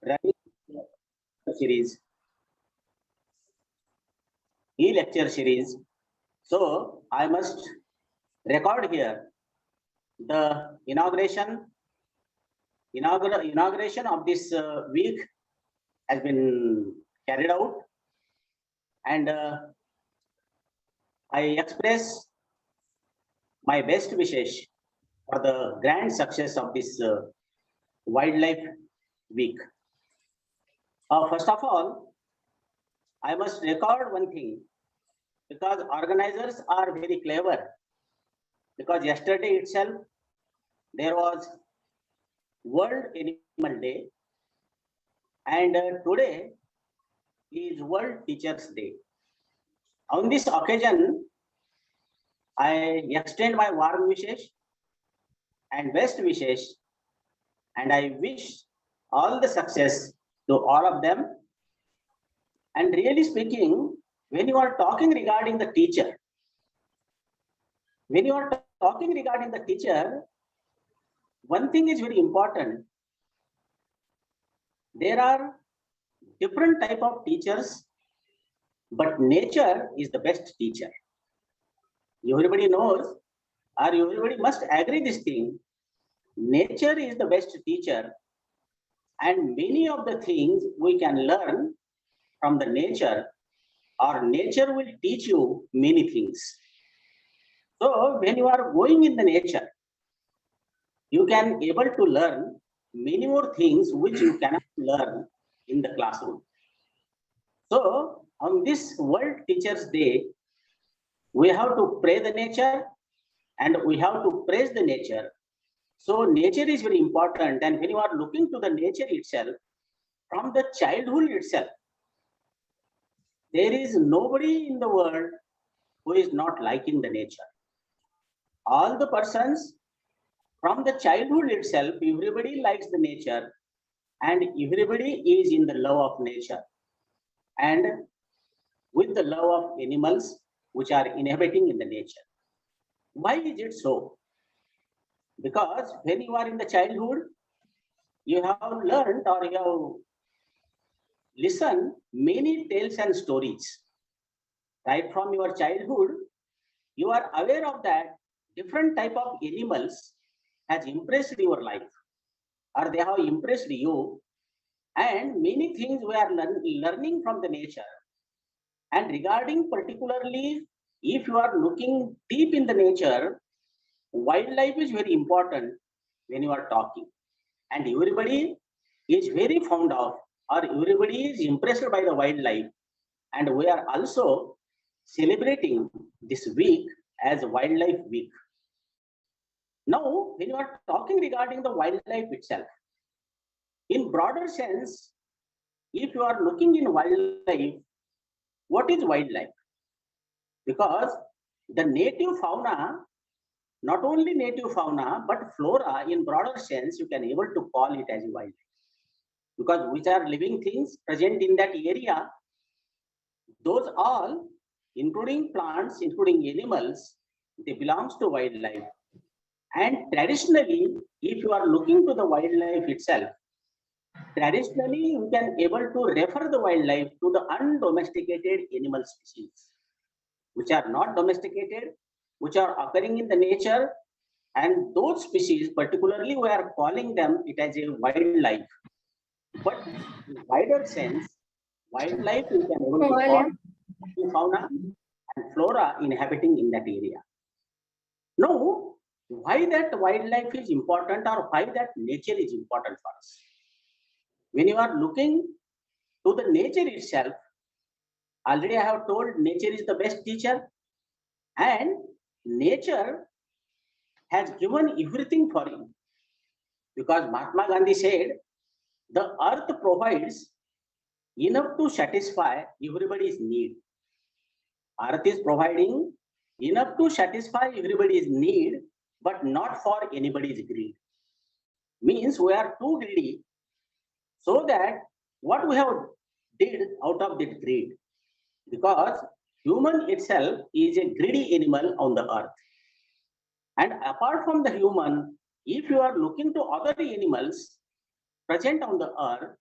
running series, e-lecture series. So I must record here the inauguration of this week has been carried out, and I express my best wishes for the grand success of this wildlife week. First of all, I must record one thing, because organizers are very clever, because yesterday itself there was World Animal Day, and today is World Teachers Day. On this occasion, I extend my warm wishes and best wishes, and I wish all the success to all of them. And really speaking, when you are talking regarding the teacher, one thing is very important. There are different type of teachers, but nature is the best teacher. Everybody knows, or everybody must agree this thing. Nature is the best teacher, and many of the things we can learn from the nature, or nature will teach you many things. So when you are going in the nature, you can able to learn many more things which you cannot learn in the classroom. So on this World Teachers Day, we have to pray the nature and we have to praise the nature. So nature is very important, and when you are looking to the nature itself, from the childhood itself, there is nobody in the world who is not liking the nature. All the persons from the childhood itself, everybody likes the nature, and everybody is in the love of nature and with the love of animals which are inhabiting in the nature. Why is it so? Because when you are in the childhood, you have learned or you have listened many tales and stories. Right from your childhood, you are aware of that different type of animals has impressed your life, or they have impressed you, and many things we are learning from the nature. And regarding particularly, if you are looking deep in the nature, wildlife is very important when you are talking, and everybody is very fond of, or everybody is impressed by the wildlife, and we are also celebrating this week as Wildlife Week. Now, when you are talking regarding the wildlife itself, in broader sense, if you are looking in wildlife, what is wildlife? Because the native fauna, not only native fauna, but flora in broader sense, you can able to call it as wildlife. Because which are living things present in that area, those all, including plants, including animals, they belongs to wildlife. And traditionally, if you are looking to the wildlife itself, traditionally you can able to refer the wildlife to the undomesticated animal species, which are not domesticated, which are occurring in the nature, and those species, particularly we are calling them it as a wildlife. But in wider sense, wildlife we can able to call fauna and flora inhabiting in that area. Now, why that wildlife is important, or why that nature is important for us? When you are looking to the nature itself, already I have told nature is the best teacher, and nature has given everything for you. Because Mahatma Gandhi said, the earth provides enough to satisfy everybody's need. Earth is providing enough to satisfy everybody's need, but not for anybody's greed. Means we are too greedy, so that what we have did out of that greed, because human itself is a greedy animal on the earth. And apart from the human, if you are looking to other animals present on the earth,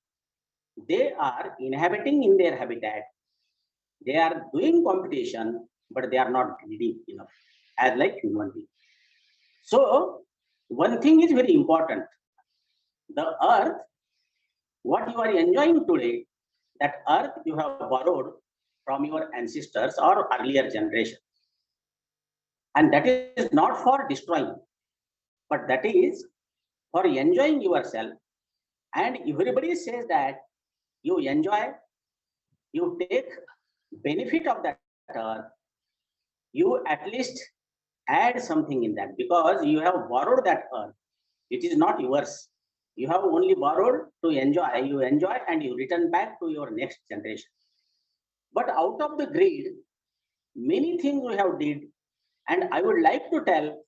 they are inhabiting in their habitat. They are doing competition, but they are not greedy enough, as like human beings. So one thing is very important. The earth, what you are enjoying today, that earth you have borrowed from your ancestors or earlier generation. And that is not for destroying, but that is for enjoying yourself. And everybody says that you enjoy, you take benefit of that earth, you at least add something in that because you have borrowed that earth. It is not yours. You have only borrowed to enjoy. You enjoy and you return back to your next generation. But out of the greed, many things we have did. And I would like to tell,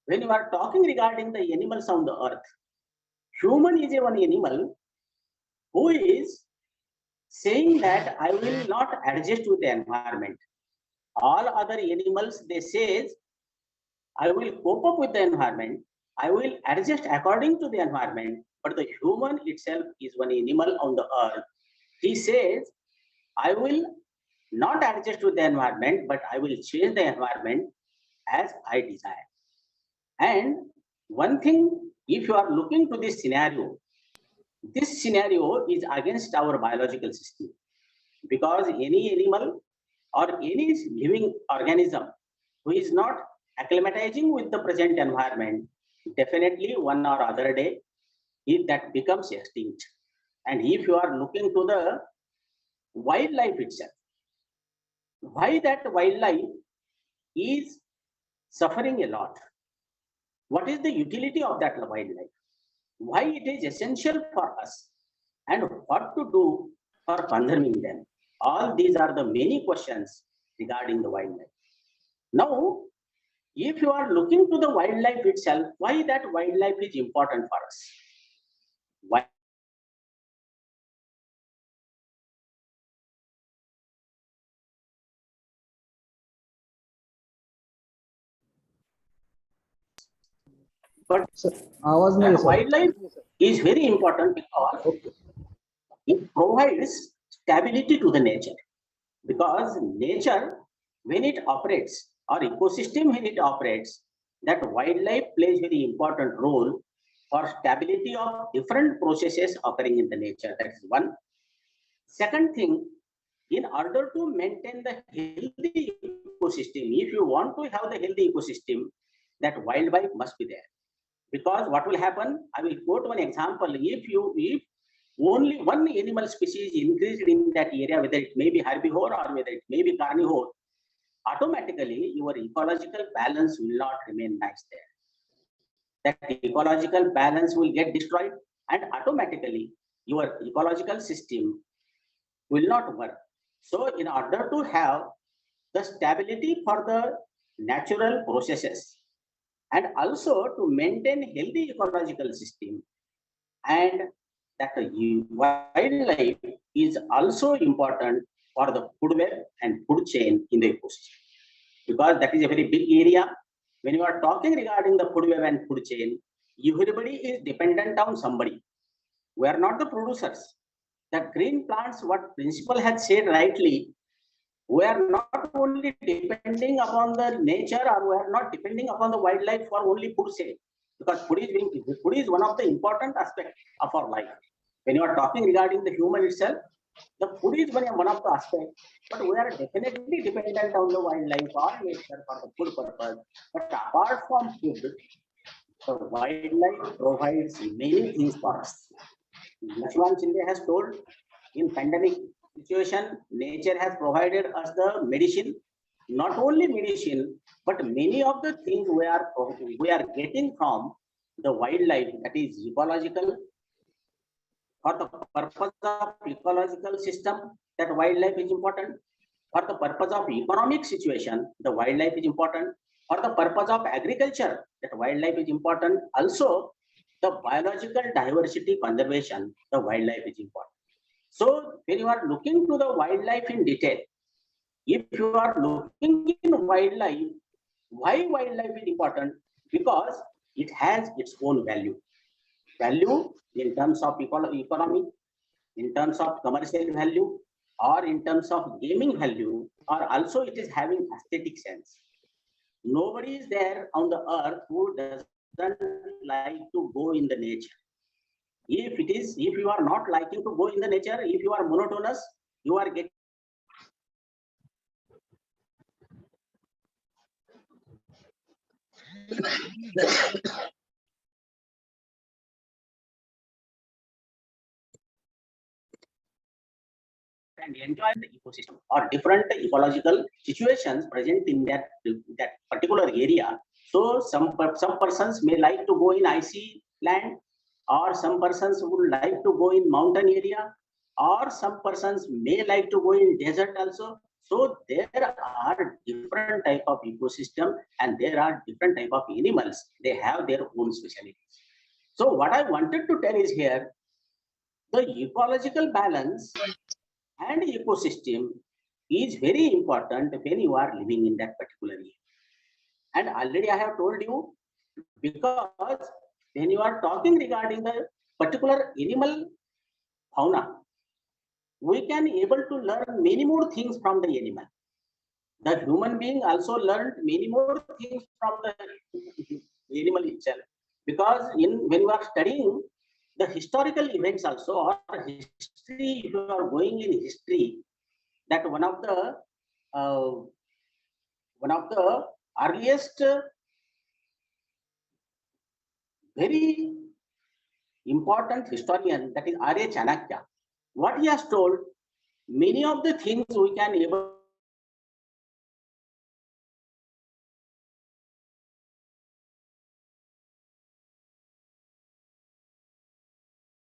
when you are talking regarding the animals on the earth, human is a one animal who is saying that I will not adjust with the environment. All other animals, they say, I will cope up with the environment. I will adjust according to the environment. But the human itself is one animal on the earth. He says, I will not adjust with the environment, but I will change the environment as I desire. And one thing, if you are looking to this scenario is against our biological system, because any animal or any living organism who is not acclimatizing with the present environment, definitely one or other day, that becomes extinct. And if you are looking to the wildlife itself, why that wildlife is suffering a lot? What is the utility of that wildlife? Why it is essential for us? And what to do for conserving them? All these are the many questions regarding the wildlife. Now, if you are looking to the wildlife itself, why that wildlife is important for us? Why? But आवाज नहीं है sir. wildlife is very important because it provides stability to the nature. Because nature, when it operates, or ecosystem when it operates, that wildlife plays very important role for stability of different processes occurring in the nature. That is one. Second thing, in order to maintain the healthy ecosystem, if you want to have the healthy ecosystem, that wildlife must be there. Because what will happen, I will quote one example. If only one animal species increased in that area, whether it may be herbivore or whether it may be carnivore, automatically your ecological balance will not remain nice there. That ecological balance will get destroyed and automatically your ecological system will not work. So in order to have the stability for the natural processes and also to maintain healthy ecological system, and that wildlife is also important for the food web and food chain in the ecosystem, because that is a very big area. When you are talking regarding the food web and food chain, everybody is dependent on somebody. We are not the producers. That green plants, what principal has said rightly, we are not only depending upon the nature, or we are not depending upon the wildlife for only food sake, because food is one of the important aspects of our life. When you are talking regarding the human itself, the food is one of the aspects, but we are definitely dependent on the wildlife or nature for the food purpose. But apart from food, the wildlife provides many things for us. Lakshman Shinde has told, in pandemic situation, nature has provided us the medicine, not only medicine, but many of the things we are getting from the wildlife, that is ecological. For the purpose of ecological system, that wildlife is important. For the purpose of economic situation, the wildlife is important. For the purpose of agriculture, that wildlife is important. Also, the biological diversity conservation, the wildlife is important. So when you are looking to the wildlife in detail, if you are looking in wildlife, why wildlife is important? Because it has its own value. Value in terms of economy, in terms of commercial value or in terms of gaming value, or also it is having aesthetic sense. Nobody is there on the earth who doesn't like to go in the nature. If you are not liking to go in the nature, if you are monotonous, you are getting and enjoy the ecosystem or different ecological situations present in that particular area. So some persons may like to go in icy land, or some persons would like to go in mountain area, or some persons may like to go in desert also. So there are different type of ecosystem and there are different type of animals. They have their own specialties. So what I wanted to tell is here, the ecological balance and ecosystem is very important when you are living in that particular area. And already I have told you, because when you are talking regarding the particular animal fauna, we can able to learn many more things from the animal. The human being also learned many more things from the animal itself. Because when you are studying the historical events also, or history, if you are going in history, that one of the earliest very important historian, that is Arya Chanakya. What he has told, many of the things we can able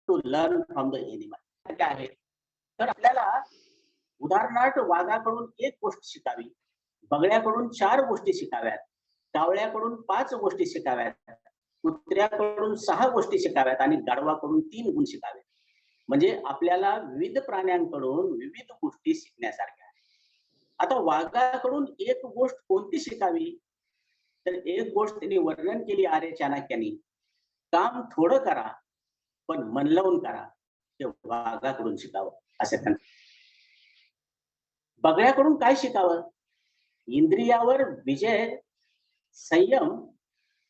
to learn from the animal. काय आहे तर आपल्याला उदाहरणार्थ वाघाकडून एक गोष्ट शिकावी, बगळ्याकडून 4 गोष्टी शिकाव्यात, कावळ्याकडून 5 गोष्टी शिकाव्यात, कुत्र्याकडून 6 गोष्टी शिकाव्यात आणि गाढवाकडून 3 गुण शिकावेत. म्हणजे आपल्याला विविध प्राण्यांकडून विविध गोष्टी शिकण्यासारख्या आहेत. आता वाघाकडून एक गोष्ट कोणती शिकावी, तर एक गोष्ट त्यांनी वर्णन केली आर्य चाणक्यांनी, काम थोडं करा पण मन लावून करा, ते वाघाकडून शिकावं असं त्यांना. बगळ्याकडून काय शिकावं, इंद्रियावर विजय, संयम,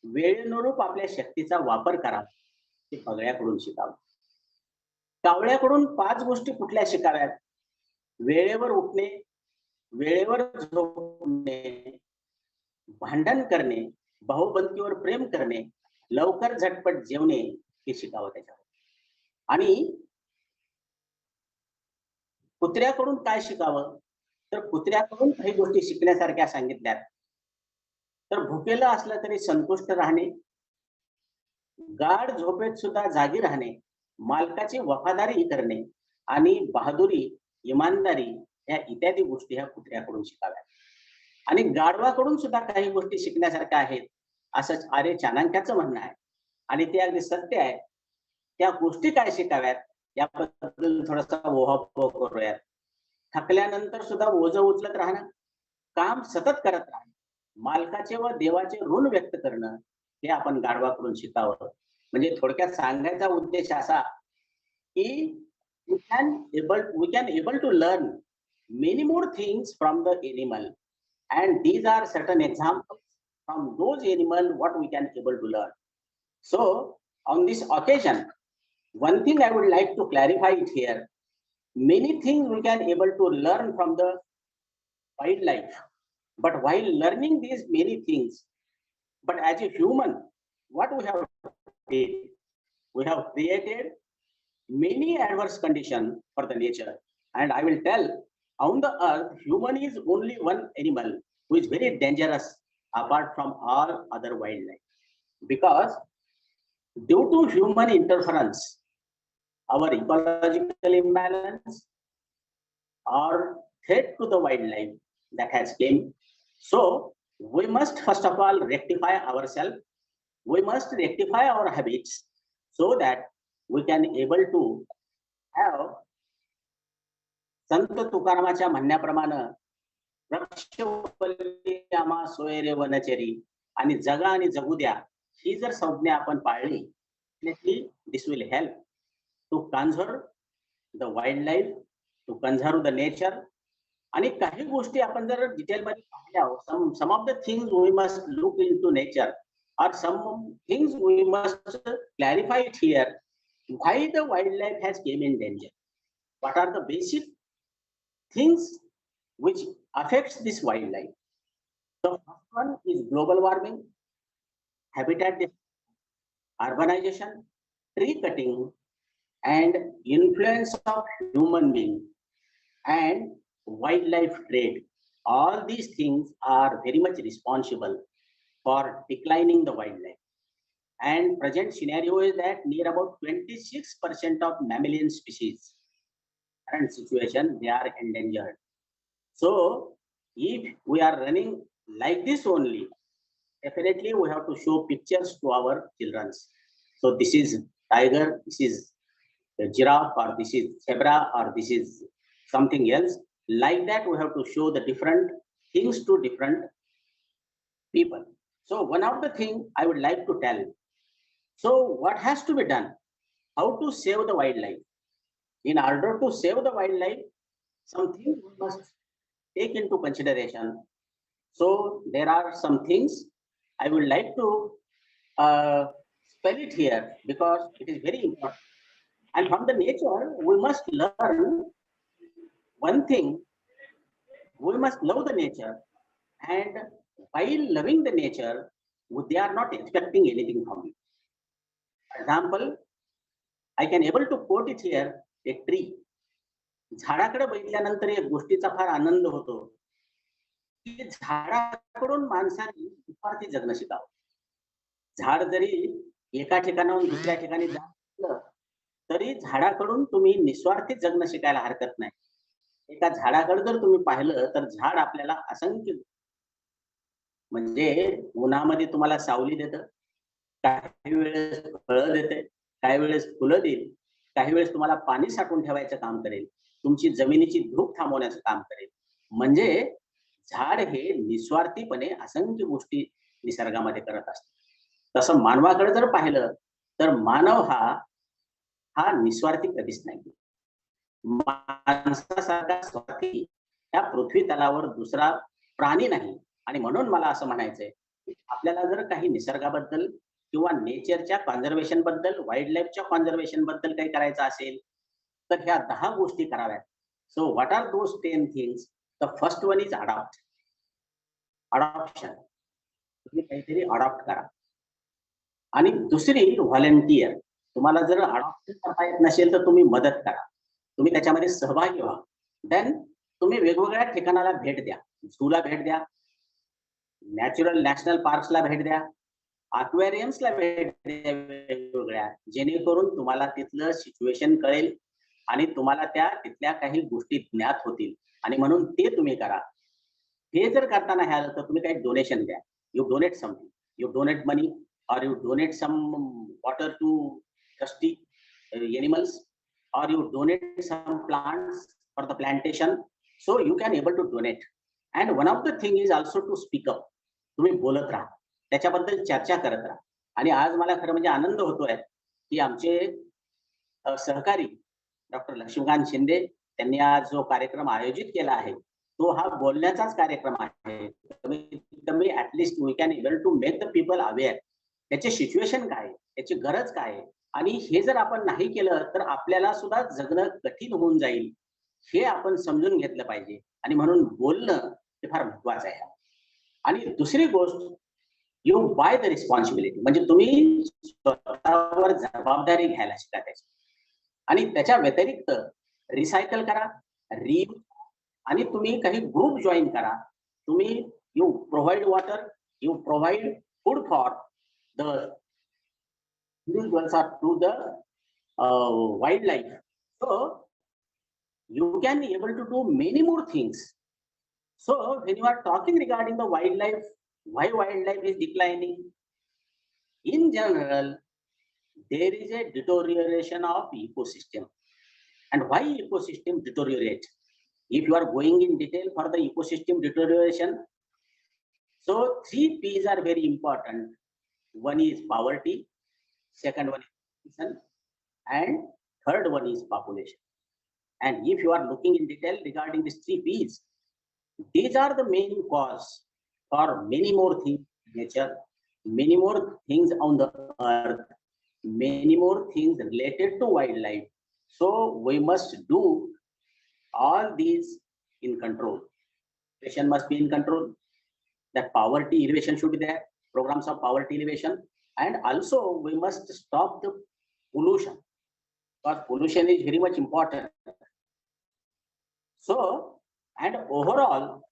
वेळेनुरूप आपल्या शक्तीचा वापर करा, ते बगळ्याकडून शिकावं. कावळ्याकडून 5 गोष्टी कुठल्या शिकाव्यात, वेळेवर उठणे, वेळेवर झोपणे, भांडण करणे, भाऊबंदकीवर प्रेम करणे, लवकर झटपट जेवणे, हे शिकावं त्याच्यावर. आणि कुत्र्याकडून काय शिकावं, तर कुत्र्याकडून काही गोष्टी शिकण्यासारख्या सांगितल्यात. तर भुकेला असलं तरी संतुष्ट राहणे, गाढ झोपेत सुद्धा जागी राहणे, मालकाची वफादारी करणे आणि बहादुरी, इमानदारी या इत्यादी गोष्टी ह्या कुत्र्याकडून शिकाव्यात. आणि गाढवाकडून सुद्धा काही गोष्टी शिकण्यासारख्या आहेत असंच आर्य चाणक्याचं म्हणणं आहे. आणि ते अगदी सत्य आहे. त्या गोष्टी काय शिकाव्यात याबद्दल थोडासा ओहापोह करूयात. थकल्यानंतर सुद्धा ओझं उचलत राहणं, काम सतत करत राहणं, मालकाचे व देवाचे ऋण व्यक्त करणं, हे आपण गाढवाकडून शिकावं. म्हणजे थोडक्यात सांगायचा उद्देश असा की we can able to learn many more things from the animal, and these are certain examples from those animal what we can able to learn. So on this occasion, one thing I would like to clarify it here, many things we can able to learn from the wildlife, but while learning these many things, but as a human, what we have did, we have created many adverse conditions for the nature. And I will tell, on the earth, human is only one animal who is very dangerous apart from all other wildlife. Because due to human interference, our ecological imbalance or threat to the wildlife that has came. So we must first of all rectify ourselves. We must rectify our habits so that we can able to have संत तुकारामाच्या म्हणण्याप्रमाणे वृक्षवल्ली आम्हा सोयरे वनचरी आणि जगा आणि जगू द्या, ही जर संज्ञा आपण पाळली, this will help to conserve the wildlife, to conserve the nature. आणि काही गोष्टी आपण जर डिटेल मध्ये पाहिल्या, some of the things we must look into nature, or some things we must clarify it here. Why the wildlife has came in danger? What are the basic things which affects this wildlife? The first one is global warming, habitat urbanization, tree cutting, and influence of human being and wildlife trade. All these things are very much responsible for declining the wildlife. And present scenario is that near about 26% of mammalian species, current situation, they are endangered. So if we are running like this only, definitely we have to show pictures to our children. So this is tiger, this is a giraffe, or this is zebra, or this is something else. Like that, we have to show the different things to different people. So one of the thing I would like to tell. So what has to be done? How to save the wildlife? In order to save the wildlife, something we must take into consideration. So there are some things I would like to spell it here because it is very important. And from the nature, we must learn one thing. We must love the nature, and while loving the nature, they are not expecting anything from you. For example, I can able to quote it here, a tree. झाडाकडे बघितल्यानंतर एक गोष्टीचा फार आनंद होतो की झाडाकडून माणसाने निस्वार्थी जगणं शिकावं. झाड जरी एका ठिकाणाहून दुसऱ्या ठिकाणी जात तरी झाडाकडून तुम्ही निस्वार्थी जगणं शिकायला हरकत नाही. एका झाडाकडे जर तुम्ही पाहिलं तर झाड आपल्याला असंख्य म्हणजे उन्हामध्ये तुम्हाला सावली देतं, काही वेळेस फळं देते, काही वेळेस फुलं देईल, काही वेळेस तुम्हाला पाणी साठवून ठेवायचं काम करेल, तुमची जमिनीची धूप थांबवण्याचं काम करेल. म्हणजे झाड हे निस्वार्थीपणे असंख्य गोष्टी निसर्गामध्ये करत असते. तसं मानवाकडे जर पाहिलं तर मानव हा निस्वार्थी कधीच नाही. माणसासारखा स्वार्थी त्या पृथ्वी तलावर दुसरा प्राणी नाही. आणि म्हणून मला असं म्हणायचंय की आपल्याला जर काही निसर्गाबद्दल किंवा नेचरच्या कॉन्झर्वेशन बद्दल, वाईल्ड लाईफच्या कॉन्झर्वेशन बद्दल काही करायचं असेल तर ह्या 10 गोष्टी कराव्यात. So what are those 10 things? The first one is adoption. तुम्ही काहीतरी अडॉप्ट करा. आणि दुसरी व्हॉलंटियर. तुम्हाला जर अडॉप्शन करता येत नसेल तर तुम्ही मदत करा, तुम्ही त्याच्यामध्ये सहभागी व्हा. देन तुम्ही वेगवेगळ्या ठिकाणाला भेट द्या, झूला भेट द्या, नॅशनल पार्क्सला भेट द्या, अक्वेरियम्सला भेट द्या वेगवेगळ्या, जेणेकरून तुम्हाला तिथलं सिच्युएशन कळेल आणि तुम्हाला तिथल्या काही गोष्टी ज्ञात होतील. आणि म्हणून ते तुम्ही करा. हे जर करताना हे आलं तर तुम्ही काही डोनेशन द्या. You donate something, you donate money, or you donate some water to thirsty animals, or you donate some plants for the plantation. So you can able to donate. And one of the thing is also to speak up. तुम्ही बोलत राहा, त्याच्याबद्दल चर्चा करत राहा. आणि आज मला खरं म्हणजे आनंद होतोय की आमचे सहकारी डॉक्टर लक्ष्मीकांत शिंदे त्यांनी आज जो कार्यक्रम आयोजित केला आहे तो हा बोलण्याचाच कार्यक्रम आहे. कमी at least we can able to make the people aware. त्याचे सिच्युएशन काय, त्याची गरज काय, आणि हे जर आपण नाही केलं तर आपल्याला सुद्धा जगणं कठीण होऊन जाईल. हे आपण समजून घेतलं पाहिजे. आणि म्हणून बोलणं हे फार महत्वाचं आहे. आणि दुसरी गोष्ट, यू बाय द रिस्पॉन्सिबिलिटी. म्हणजे तुम्ही स्वतःवर जबाबदारी घ्यायला शिका त्याची. आणि त्याच्या व्यतिरिक्त रिसायकल करा, रियूज, आणि तुम्ही काही ग्रुप जॉईन करा. तुम्ही you provide water, you provide food for the individuals or to the wildlife. So you can be able to do many more things. So when you are talking regarding the wildlife, why wildlife is declining, in general there is a deterioration of ecosystem. And why ecosystem deteriorate? If you are going in detail for the ecosystem deterioration, so 3 P's are very important. One is poverty, second one is pollution, and third one is population. And if you are looking in detail regarding these 3 P's, these are the main cause for many more things in nature, many more things on the earth, many more things related to wildlife. So we must do all these in control. Elevation must be in control. That poverty elevation should be there, programs of poverty elevation. And also we must stop the pollution, because pollution is very much important. So, and overall,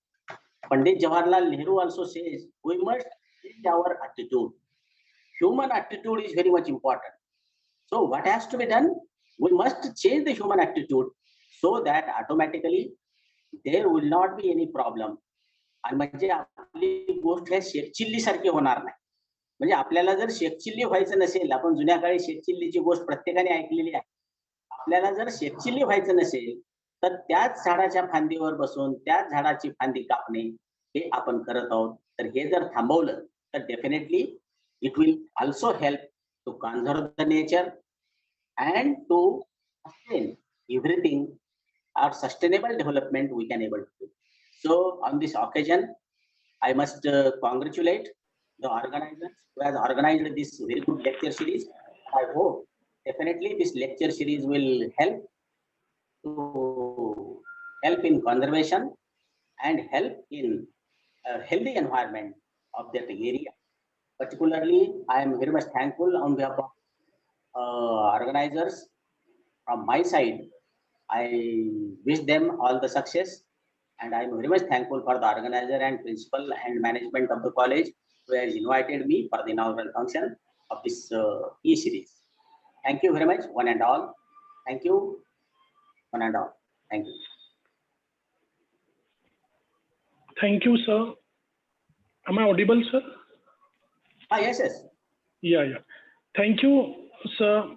Pandit Jawaharlal Nehru also says we must change our attitude. Human attitude is very much important. So what has to be done? We must change the human attitude so that automatically there will not be any problem. आणि म्हणजे आपली गोष्ट आहे शेतचिल्ली सारखी होणार नाही. म्हणजे आपल्याला जर शेतचिल्ली व्हायचं नसेल, आपण जुन्या काळी शेतचिल्लीची गोष्ट प्रत्येकाने ऐकलेली आहे. आपल्याला जर शेतचिल्ली व्हायचं नसेल तर त्याच झाडाच्या फांदीवर बसून त्याच झाडाची फांदी कापणे हे आपण करत आहोत. तर हे जर थांबवलं तर definitely it will also help to conserve the nature and to sustain everything, our sustainable development we can able to do. So on this occasion, I must congratulate the organizers who has organized this very good lecture series. I hope definitely this lecture series will help in conservation and help in a healthy environment of that area. Particularly, I am very much thankful on behalf of organizers. From my side, I wish them all the success, and I am very much thankful for the organizer and principal and management of the college who has invited me for the inaugural function of this e-series. Thank you very much, one and all. Thank you, one and all. Thank you. Thank you, sir. Am I audible, sir? Yes, yes. Yeah. Thank you, sir.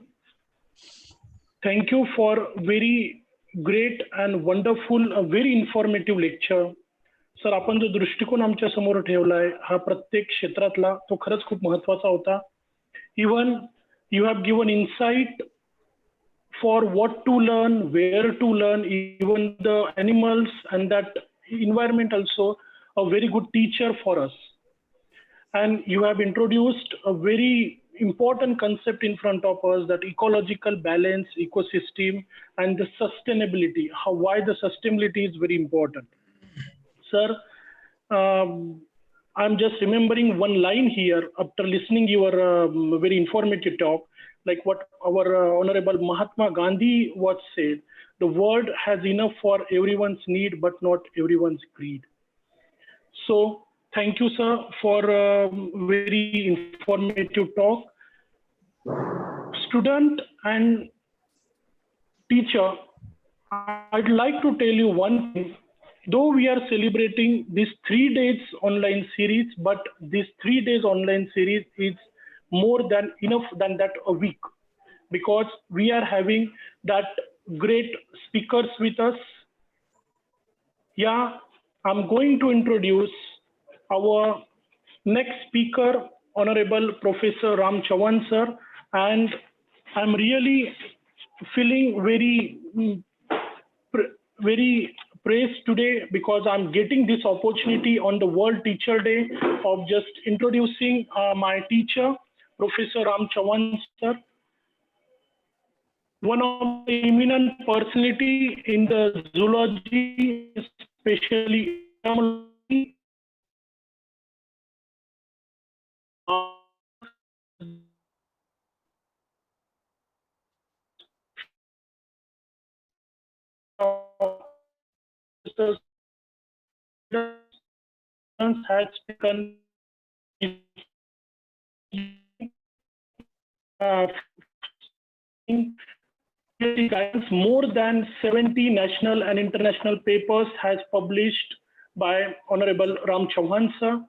Thank you for very great and wonderful, a very informative lecture. Sir, आपण जो दृष्टिकोन आमच्या समोर ठेवलाय हा प्रत्येक क्षेत्रातला तो खरंच खूप महत्त्वाचा होता. Even you have given insight for what to learn, where to learn, even the animals and that environment also a very good teacher for us. And you have introduced a very important concept in front of us, that ecological balance, ecosystem, and the sustainability, why the sustainability is very important. Sir, I'm just remembering one line here after listening your very informative talk, like what our Honorable Mahatma Gandhi was said, the world has enough for everyone's need, but not everyone's greed. So, thank you, sir, for very informative talk. Student and teacher, I'd like to tell you one thing. Though we are celebrating this 3 days online series, but this 3 days online series is more than enough than that a week, because we are having that great speakers with us. Yeah, I'm going to introduce our next speaker, Honorable Professor Ram Chavan, sir, and I'm really feeling very praised today because I'm getting this opportunity on the World Teacher Day of just introducing my teacher, Professor Ram Chavan, sir. One of the eminent personality in the zoology, especially entomology. Has taken more than 70 national and international papers has published by Honorable Ram Chavan, sir.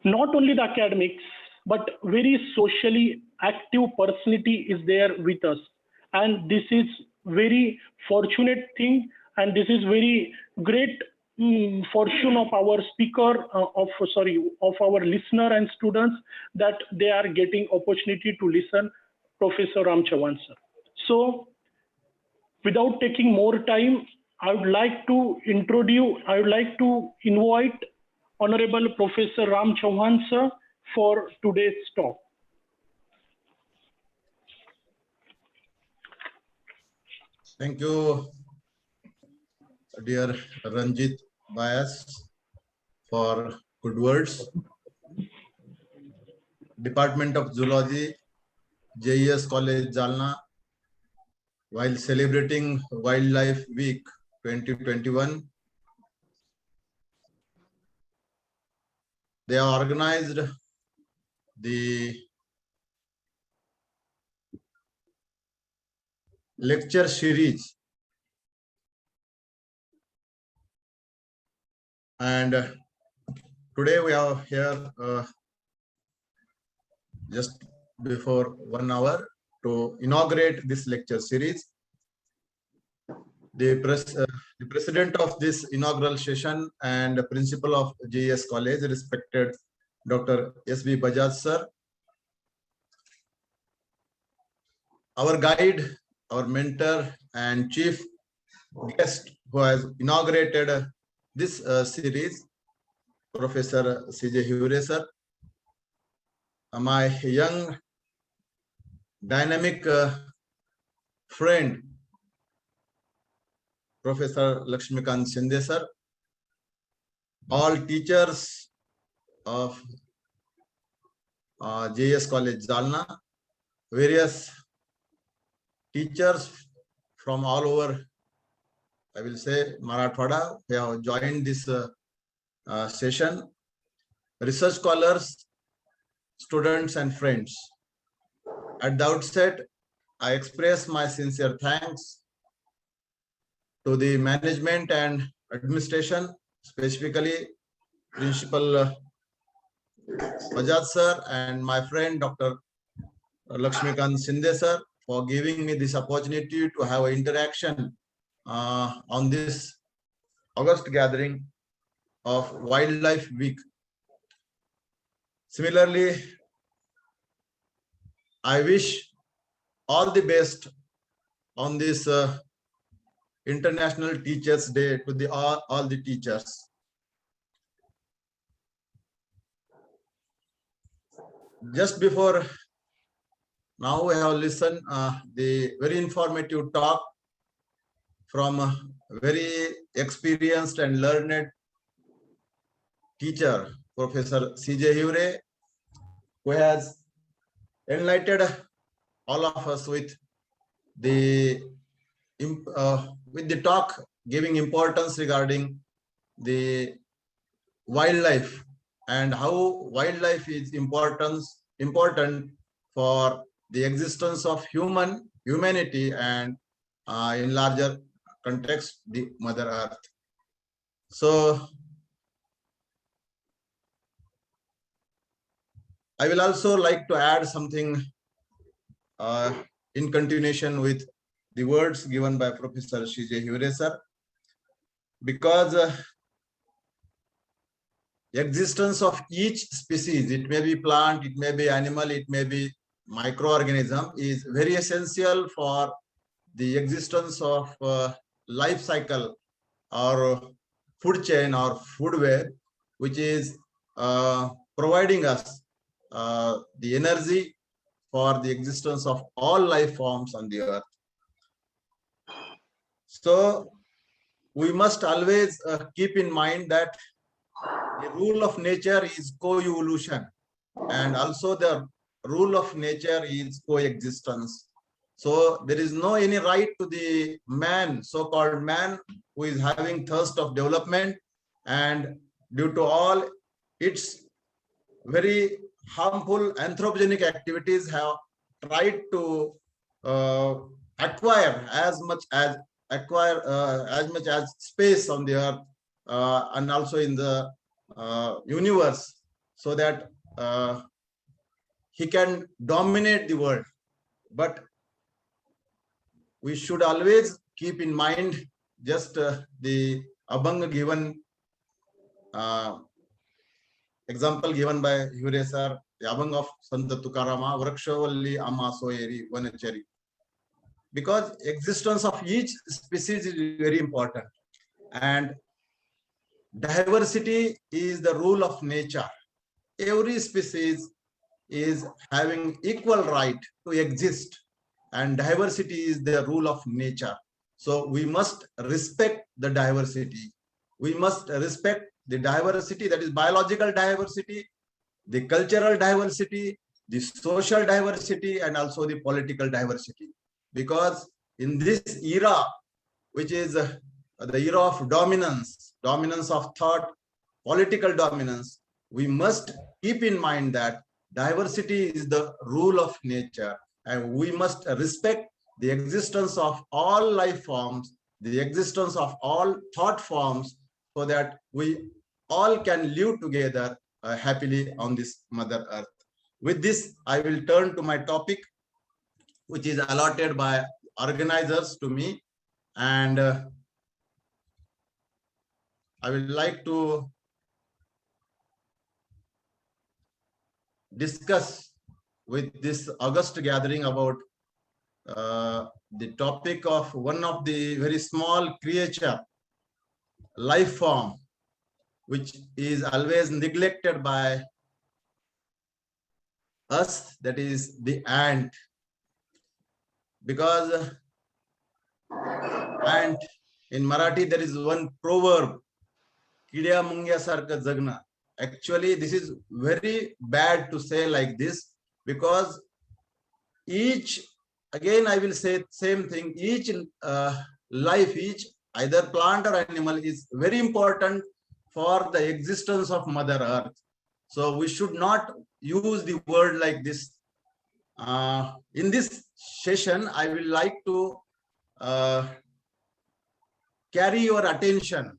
Not only the academics, but very socially active personality is there with us. And this is very fortunate thing, and this is very great fortune of our speaker, of our listener and students, that they are getting opportunity to listen Professor Ram Chavan, sir. So without taking more time, I would like to invite Honorable Professor Ram Chauhan sir for today's talk. Thank you, dear Ranjit Vyas, for good words. Department of Zoology, JES College, Jalna, while celebrating Wildlife Week 2021, they organized the lecture series, and today we are here just before 1 hour to inaugurate this lecture series. The president of this inaugural session and principal of JES College, respected Dr. S.B. Bajaj sir, our guide, our mentor and chief guest who has inaugurated this series, Professor C.J. Hiware sir, my young dynamic friend, Professor Lakshmikant Shinde sir, all teachers of JES College Jalna, various teachers from all over, I will say, Marathwada, who have joined this session, research scholars, students and friends. At the outset, I express my sincere thanks to the management and administration, specifically Principal Bajaj sir and my friend Dr. Lakshmikant Shinde sir for giving me this opportunity to have an interaction on this August gathering of Wildlife Week. Similarly, I wish all the best on this International Teachers Day to the all the teachers. Just before now, we have listened the very informative talk from a very experienced and learned teacher, Professor C.J. Hiware, who has enlightened all of us with the talk giving importance regarding the wildlife and how wildlife is important for the existence of humanity and in larger context, the Mother Earth. So I will also like to add something in continuation with the words given by Professor C.J. Hiware sir, because existence of each species, it may be plant, it may be animal, it may be microorganism, is very essential for the existence of life cycle or food chain or food web, which is providing us the energy for the existence of all life forms on the earth. So we must always keep in mind that the rule of nature is co-evolution, and also the rule of nature is coexistence. So there is no any right to the man, so-called man, who is having thirst of development, and due to all its very harmful anthropogenic activities have tried to acquire as much as space on the earth and also in the universe, so that he can dominate the world. But we should always keep in mind just the abang given example given by Hiware sir, the abang of Sant Tukarama, Vrakshavalli Amma Soyeri Vanachari. because existence of each species is very important, and diversity is the rule of nature. Every species is having equal right to exist, and diversity is the rule of nature. So we must respect the diversity. We must respect the diversity, that is biological diversity, the cultural diversity, the social diversity, and also the political diversity. Because in this era, which is the era of dominance of thought, political dominance, we must keep in mind that diversity is the rule of nature, and we must respect the existence of all life forms, the existence of all thought forms, so that we all can live together happily on this Mother Earth. With this, I will turn to my topic, which is allotted by organizers to me, and I would like to discuss with this August gathering about the topic of one of the very small creature, life form, which is always neglected by us, that is the ant. Because ant, in Marathi there is one proverb, "Kidya mungya sarka jagna." Actually, this is very bad to say like this, because each, again I will say same thing, each life, each either plant or animal is very important for the existence of Mother Earth. So we should not use the word like this. In this session, I will like to carry your attention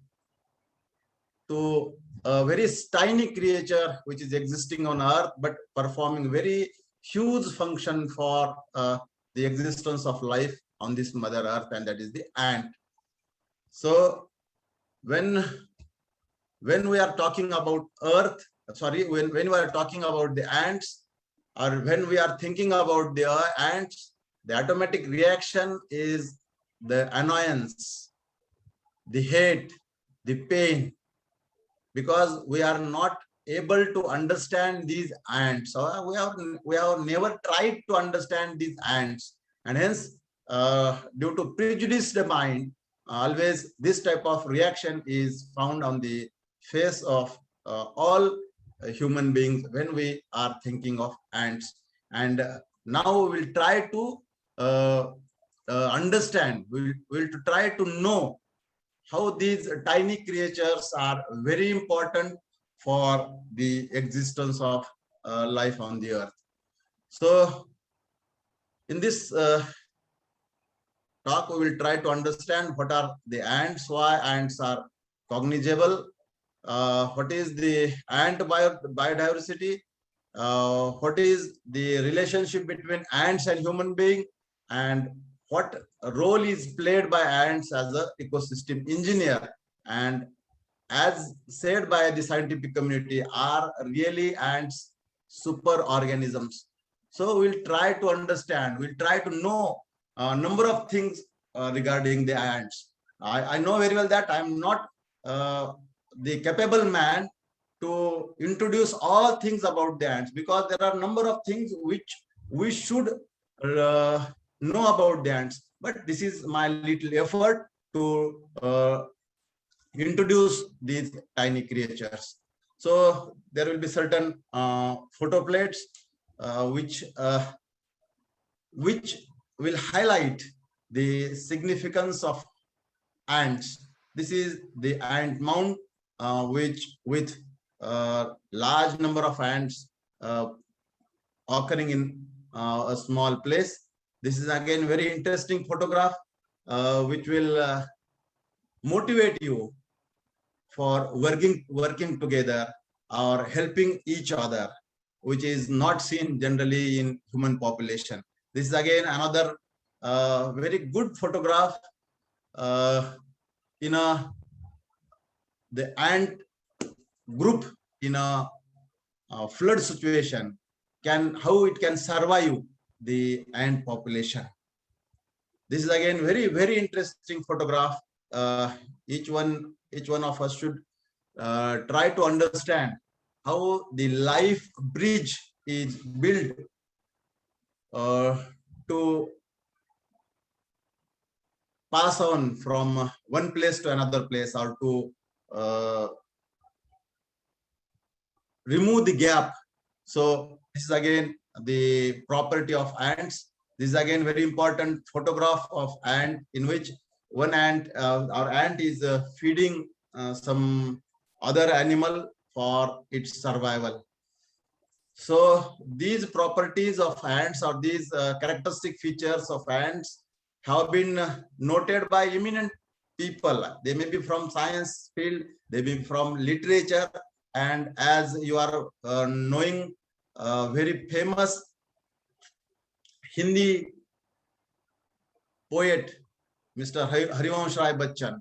to a very tiny creature which is existing on Earth, but performing very huge function for the existence of life on this Mother Earth, and that is the ant. So when we are talking about Earth, when we are talking about the ants, or when we are thinking about the ants, the automatic reaction is the annoyance, the hate, the pain, because we are not able to understand these ants. So we have never tried to understand these ants, and hence due to prejudiced mind, always this type of reaction is found on the face of all human beings when we are thinking of ants. And now we will try to understand, we will try to know how these tiny creatures are very important for the existence of life on the earth. So in this talk, we will try to understand what are the ants, why ants are cognizable, what is the ant biodiversity, what is the relationship between ants and human being, and what role is played by ants as an ecosystem engineer, and as said by the scientific community, are really ants super organisms. So we'll try to understand, we'll try to know a number of things regarding the ants. I know very well that I'm not the capable man to introduce all things about the ants, because there are a number of things which we should know about the ants. But this is my little effort to introduce these tiny creatures. So there will be certain photo plates which will highlight the significance of ants. This is the ant mound, which with large number of ants occurring in a small place. This is again very interesting photograph, which will motivate you for working together or helping each other, which is not seen generally in human population. This is again another very good photograph in the ant group in a flood situation, how it can survive the ant population. This is again very, very interesting photograph. Each one of us should try to understand how the life bridge is built to pass on from one place to another place, or to remove the gap. So this is again the property of ants. This is again very important photograph of ant, in which one ant, our ant is feeding some other animal for its survival. So these properties of ants, or these characteristic features of ants, have been noted by eminent people. They may be from science field, they may be from literature, and as you are knowing, very famous Hindi poet Mr. Harivansh Rai Bachchan,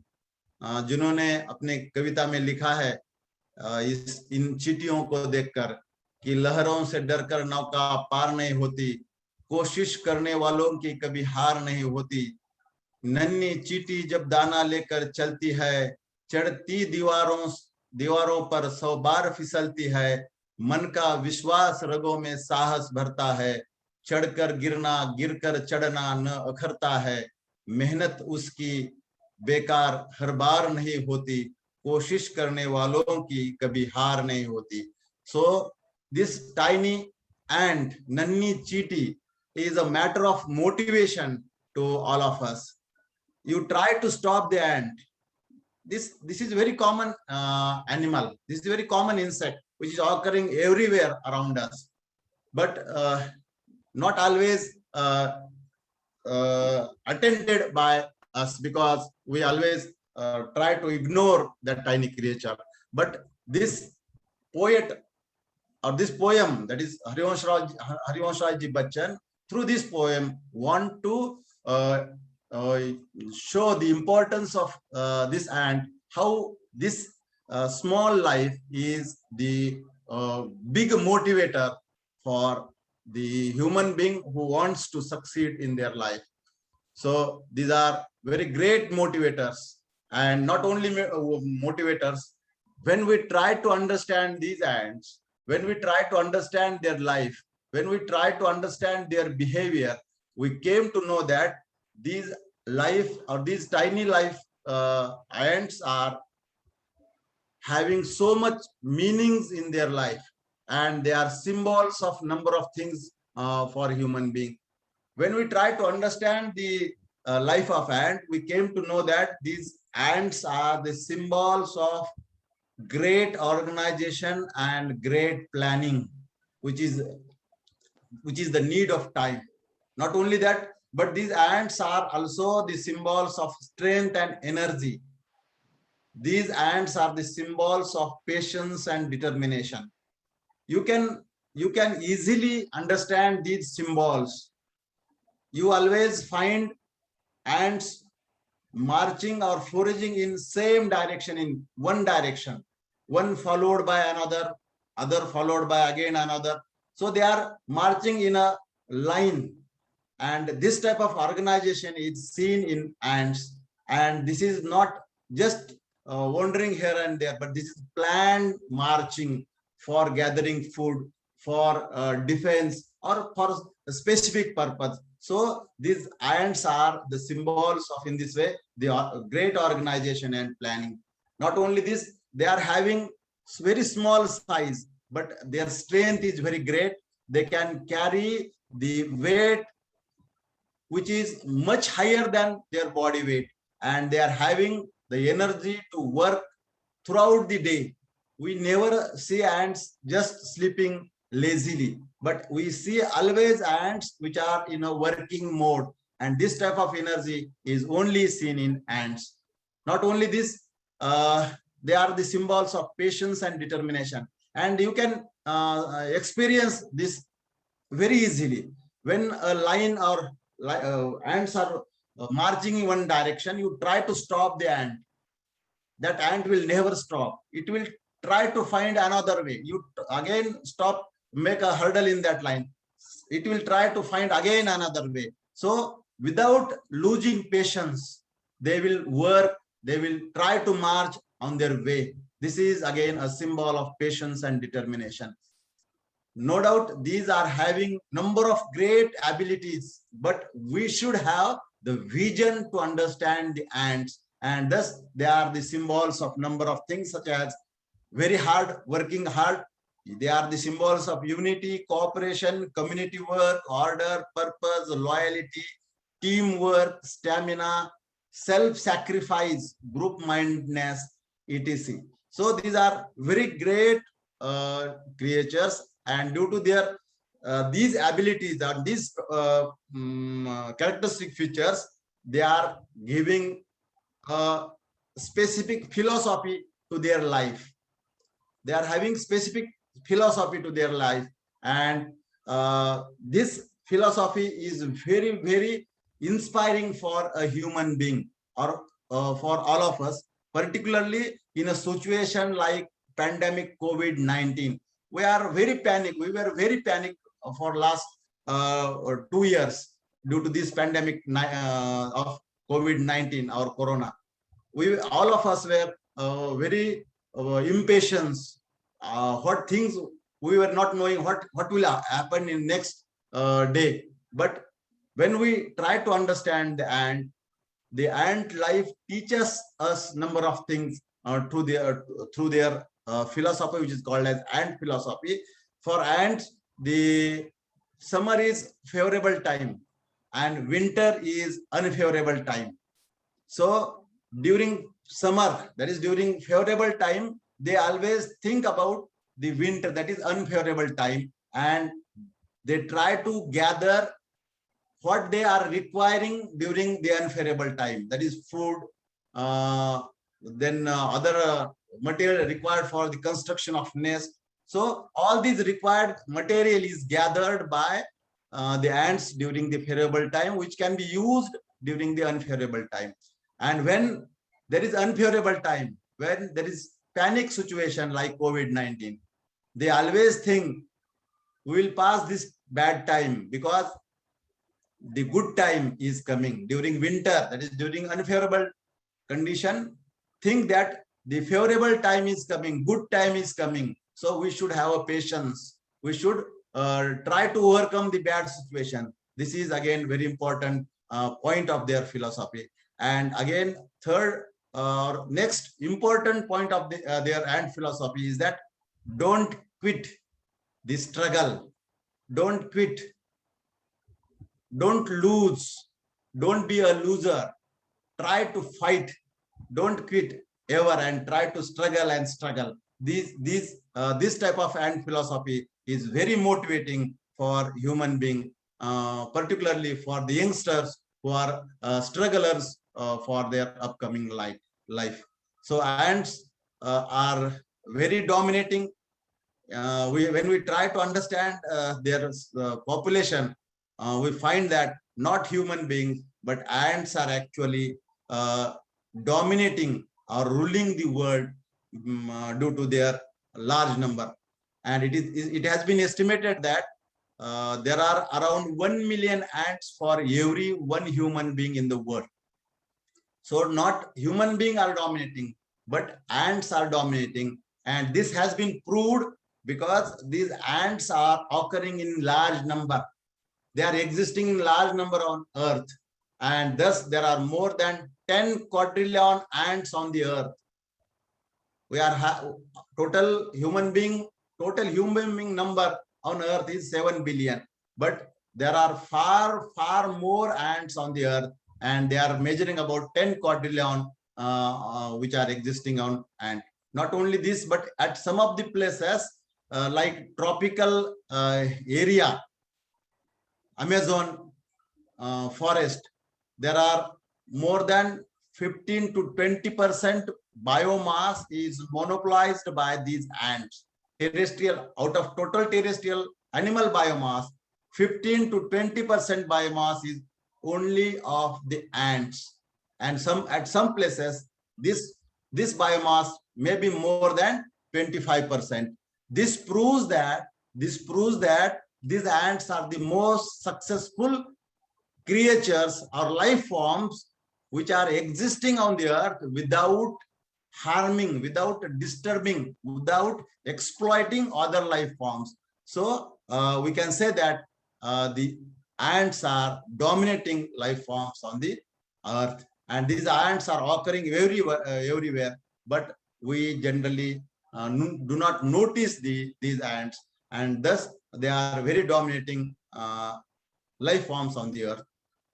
जिन्होंने अपने कविता में लिखा है इन चींटियों को देखकर कि लहरों से डरकर नौका पार नहीं होती, कोशिश करने वालों की कभी हार नहीं होती, नन्ही चींटी जब दाना लेकर चलती है, चढ़ती दीवारों पर 100 बार फिसलती है, मन का विश्वास रगों में साहस भरता है, चढ़कर गिरना गिरकर चढ़ना न अखरता है, मेहनत उसकी बेकार हर बार नहीं होती, कोशिश करने वालों की कभी हार नहीं होती. So this tiny ant, nanni cheeti, is a matter of motivation to all of us. You try to stop the ant. This is very common animal. This is a very common insect which is occurring everywhere around us, but not always attended by us, because we always try to ignore that tiny creature. But this poet, or this poem, that is Harivansh Rai Ji Bachchan, through this poem want to show the importance of this ant, how this small life is the big motivator for the human being who wants to succeed in their life. So these are very great motivators, and not only motivators. When we try to understand these ants, when we try to understand their life, when we try to understand their behavior, we came to know that these life, or these tiny life ants, are having so much meanings in their life, and they are symbols of number of things for human being. When we try to understand the life of ant, we came to know that these ants are the symbols of great organization and great planning, which is the need of time. Not only that, but these ants are also the symbols of strength and energy. These ants are the symbols of patience and determination. You can easily understand these symbols. You always find ants marching or foraging in same direction, in one direction, one followed by another, other followed by again another. So they are marching in a line, and this type of organization is seen in ants. And this is not just wandering here and there, but this is planned marching for gathering food, for defense, or for a specific purpose. So these ants are the symbols of, in this way, the great organization and planning. Not only this, they are having very small size, but their strength is very great. They can carry the weight which is much higher than their body weight, and they are having the energy to work throughout the day. We never see ants just sleeping lazily, but we see always ants which are in a working mode, and this type of energy is only seen in ants. Not only this, they are the symbols of patience and determination, and you can experience this very easily. When a line or ants are marching in one direction, you try to stop the ant. That ant will never stop. It will try to find another way. You again stop, make a hurdle in that line. It will try to find again another way. So without losing patience, they will work, they will try to march on their way. This is again a symbol of patience and determination. No doubt these are having number of great abilities, but we should have the vision to understand the ants, and thus they are the symbols of number of things, such as very hard, working hard. They are the symbols of unity, cooperation, community work, order, purpose, loyalty, teamwork, stamina, self-sacrifice, group-mindedness, etc. So these are very great creatures, and due to their these abilities and these characteristic features, they are giving a specific philosophy to their life. They are having specific philosophy to their life, and this philosophy is very, very inspiring for a human being, or for all of us, particularly in a situation like pandemic COVID-19. We are very panicked. We were very panicked for last 2 years due to this pandemic of COVID-19 or Corona. We all of us were very impatient. What things we were not knowing what will happen in next day. But when we try to understand the ant life teaches us number of things through their philosophy, which is called as ant philosophy. For ants, the summer is favorable time and winter is unfavorable time. So during summer, that is during favorable time, they always think about the winter, that is unfavorable time, and they try to gather what they are requiring during the unfavorable time, that is food, then other material required for the construction of nest. So all these required material is gathered by the ants during the favorable time, which can be used during the unfavorable time. And when there is unfavorable time, when there is panic situation like COVID-19, they always think we will pass this bad time because the good time is coming during winter, that is during unfavorable condition. Think that the favorable time is coming, good time is coming. So we should have a patience. We should try to overcome the bad situation. This is again very important point of their philosophy. And again, third next important point of their ant philosophy is that don't quit the struggle. Don't quit. Don't lose. Don't be a loser. Try to fight. Don't quit ever and try to struggle and struggle. This type of ant philosophy is very motivating for human being, particularly for the youngsters who are strugglers for their upcoming life. So ants are very dominating. When we try to understand their population, we find that not human beings, but ants are actually dominating or ruling the world due to their large number. And it has been estimated that there are around 1 million ants for every one human being in the world. So not human beings are dominating, but ants are dominating. And this has been proved because these ants are occurring in large number. They are existing in large number on Earth. And thus there are more than 10 quadrillion ants on the Earth. We are total human being number on Earth is 7 billion. But there are far more ants on the Earth, and they are measuring about 10 quadrillion which are existing on. And not only this, but at some of the places like tropical area, Amazon forest, there are more than 15 to 20% biomass is monopolized by these ants. Terrestrial, out of total terrestrial animal biomass, 15 to 20% biomass is only of the ants. And at some places, this biomass may be more than 25%. This proves that these ants are the most successful creatures or life forms which are existing on the earth without harming, without disturbing, without exploiting other life forms. So we can say that the ants are dominating life forms on the earth, and these ants are occurring everywhere, but we generally do not notice these ants, and thus they are very dominating life forms on the earth.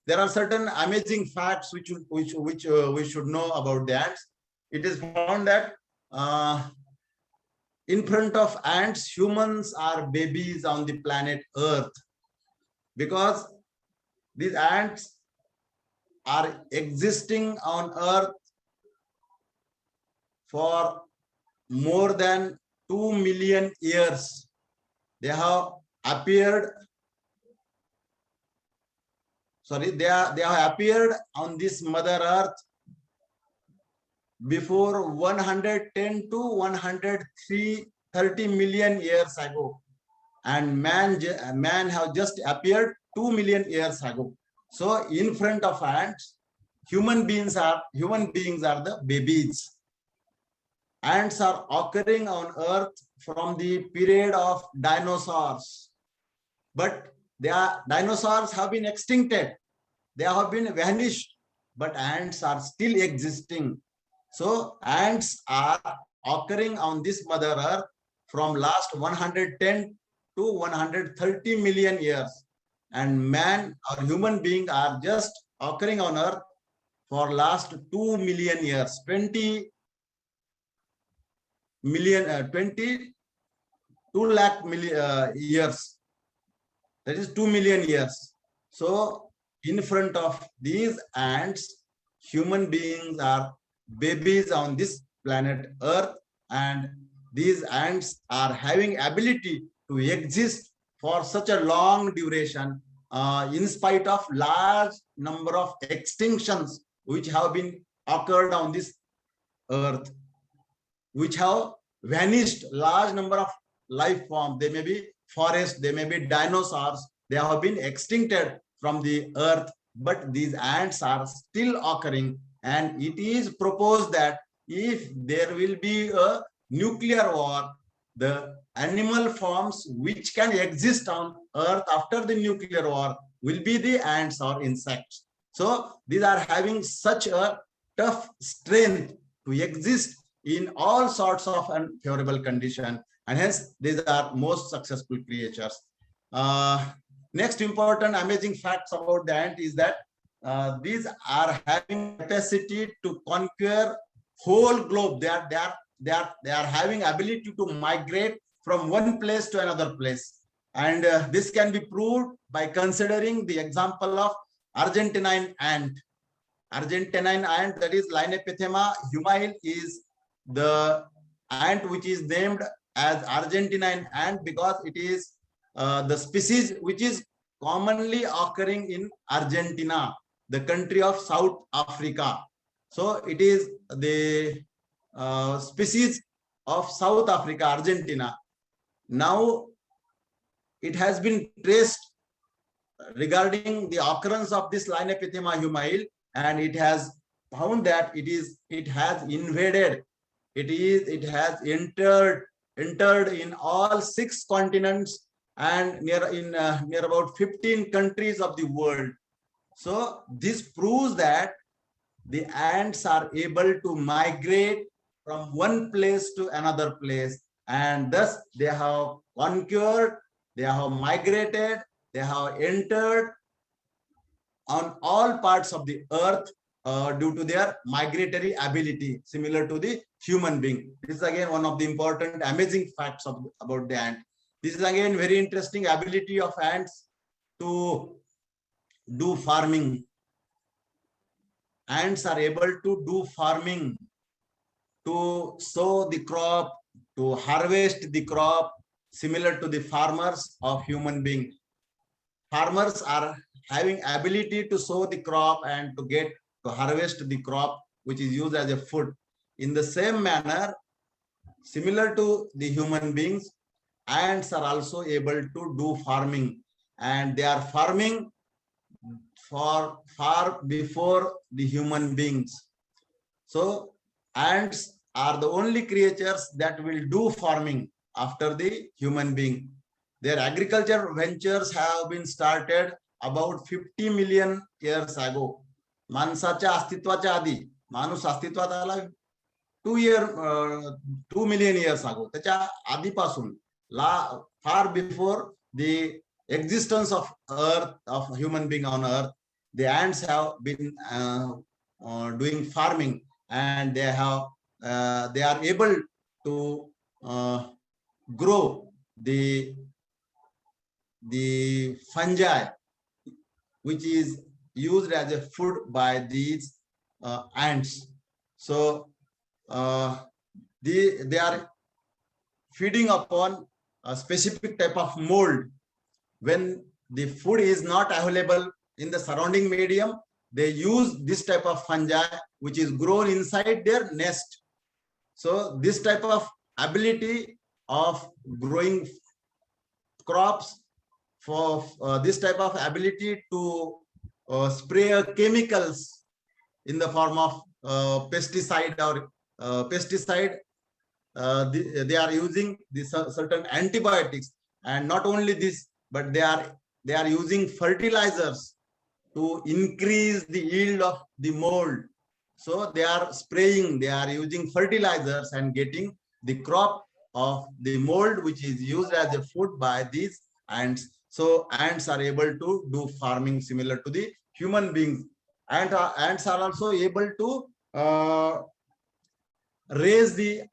There are certain amazing facts which we should know about the ants. It is found that in front of ants, humans are babies on the planet Earth, because these ants are existing on Earth for more than 2 million years. They have appeared, they have appeared on this Mother Earth before 110 to 130 million years ago, and man have just appeared 2 million years ago. So in front of ants, human beings are the babies. Ants are occurring on Earth from the period of dinosaurs, but dinosaurs have been extincted, they have been vanished, but ants are still existing. So ants are occurring on this Mother Earth from last 110 to 130 million years, and man or human beings are just occurring on Earth for last 2 million years, 22 lakh years. That is 2 million years. So in front of these ants, human beings are babies on this planet Earth, and these ants are having ability to exist for such a long duration in spite of large number of extinctions which have been occurred on this Earth, which have vanished large number of life forms. They may be forests, they may be dinosaurs, they have been extincted from the Earth, but these ants are still occurring. And it is proposed that if there will be a nuclear war, the animal forms which can exist on Earth after the nuclear war will be the ants or insects. So these are having such a tough strength to exist in all sorts of unfavorable conditions, and hence these are most successful creatures. Next important amazing facts about the ant is that these are having capacity to conquer whole globe. They are having ability to migrate from one place to another place, and this can be proved by considering the example of Argentine ant. Argentine ant, that is Linepithema humaile, is the ant which is named as Argentine ant because it is the species which is commonly occurring in Argentina, the country of South Africa. So it is the species of South Africa, Argentina. Now it has been traced regarding the occurrence of this Linepithema humaile, and it has found that it has invaded, it has entered in all 6 continents and near about 15 countries of the world. So this proves that the ants are able to migrate from one place to another place, and thus they have conquered, they have migrated, they have entered on all parts of the earth due to their migratory ability, similar to the human being. This is again one of the important amazing facts about the ant. This is again very interesting ability of ants to do farming. Ants are able to do farming, to sow the crop, to harvest the crop, similar to the farmers of human being. Farmers are having ability to sow the crop and to harvest the crop, which is used as a food. In the same manner, similar to the human beings, ants are also able to do farming, and they are farming far before the human beings. So ants are the only creatures that will do farming after the human being. Their agriculture ventures have been started about 50 million years ago. माणसाच्या अस्तित्वाच्या आधी, माणूस अस्तित्वात आला 2 million years ago. त्याच्या आधीपासून, far before the existence of earth, of human being on earth, the ants have been doing farming, and they are able to grow the fungi which is used as a food by these ants. So they are feeding upon a specific type of mold. When the food is not available in the surrounding medium, they use this type of fungi which is grown inside their nest. So this type of ability of growing crops, for this type of ability to spray chemicals in the form of pesticide or pesticide, they are using this certain antibiotics, and not only this, but they are using fertilizers to increase the yield of the mold. So they are spraying, they are using fertilizers and getting the crop of the mold which is used as a food by these ants. So ants are able to do farming similar to the human beings. And ants are also able to raise the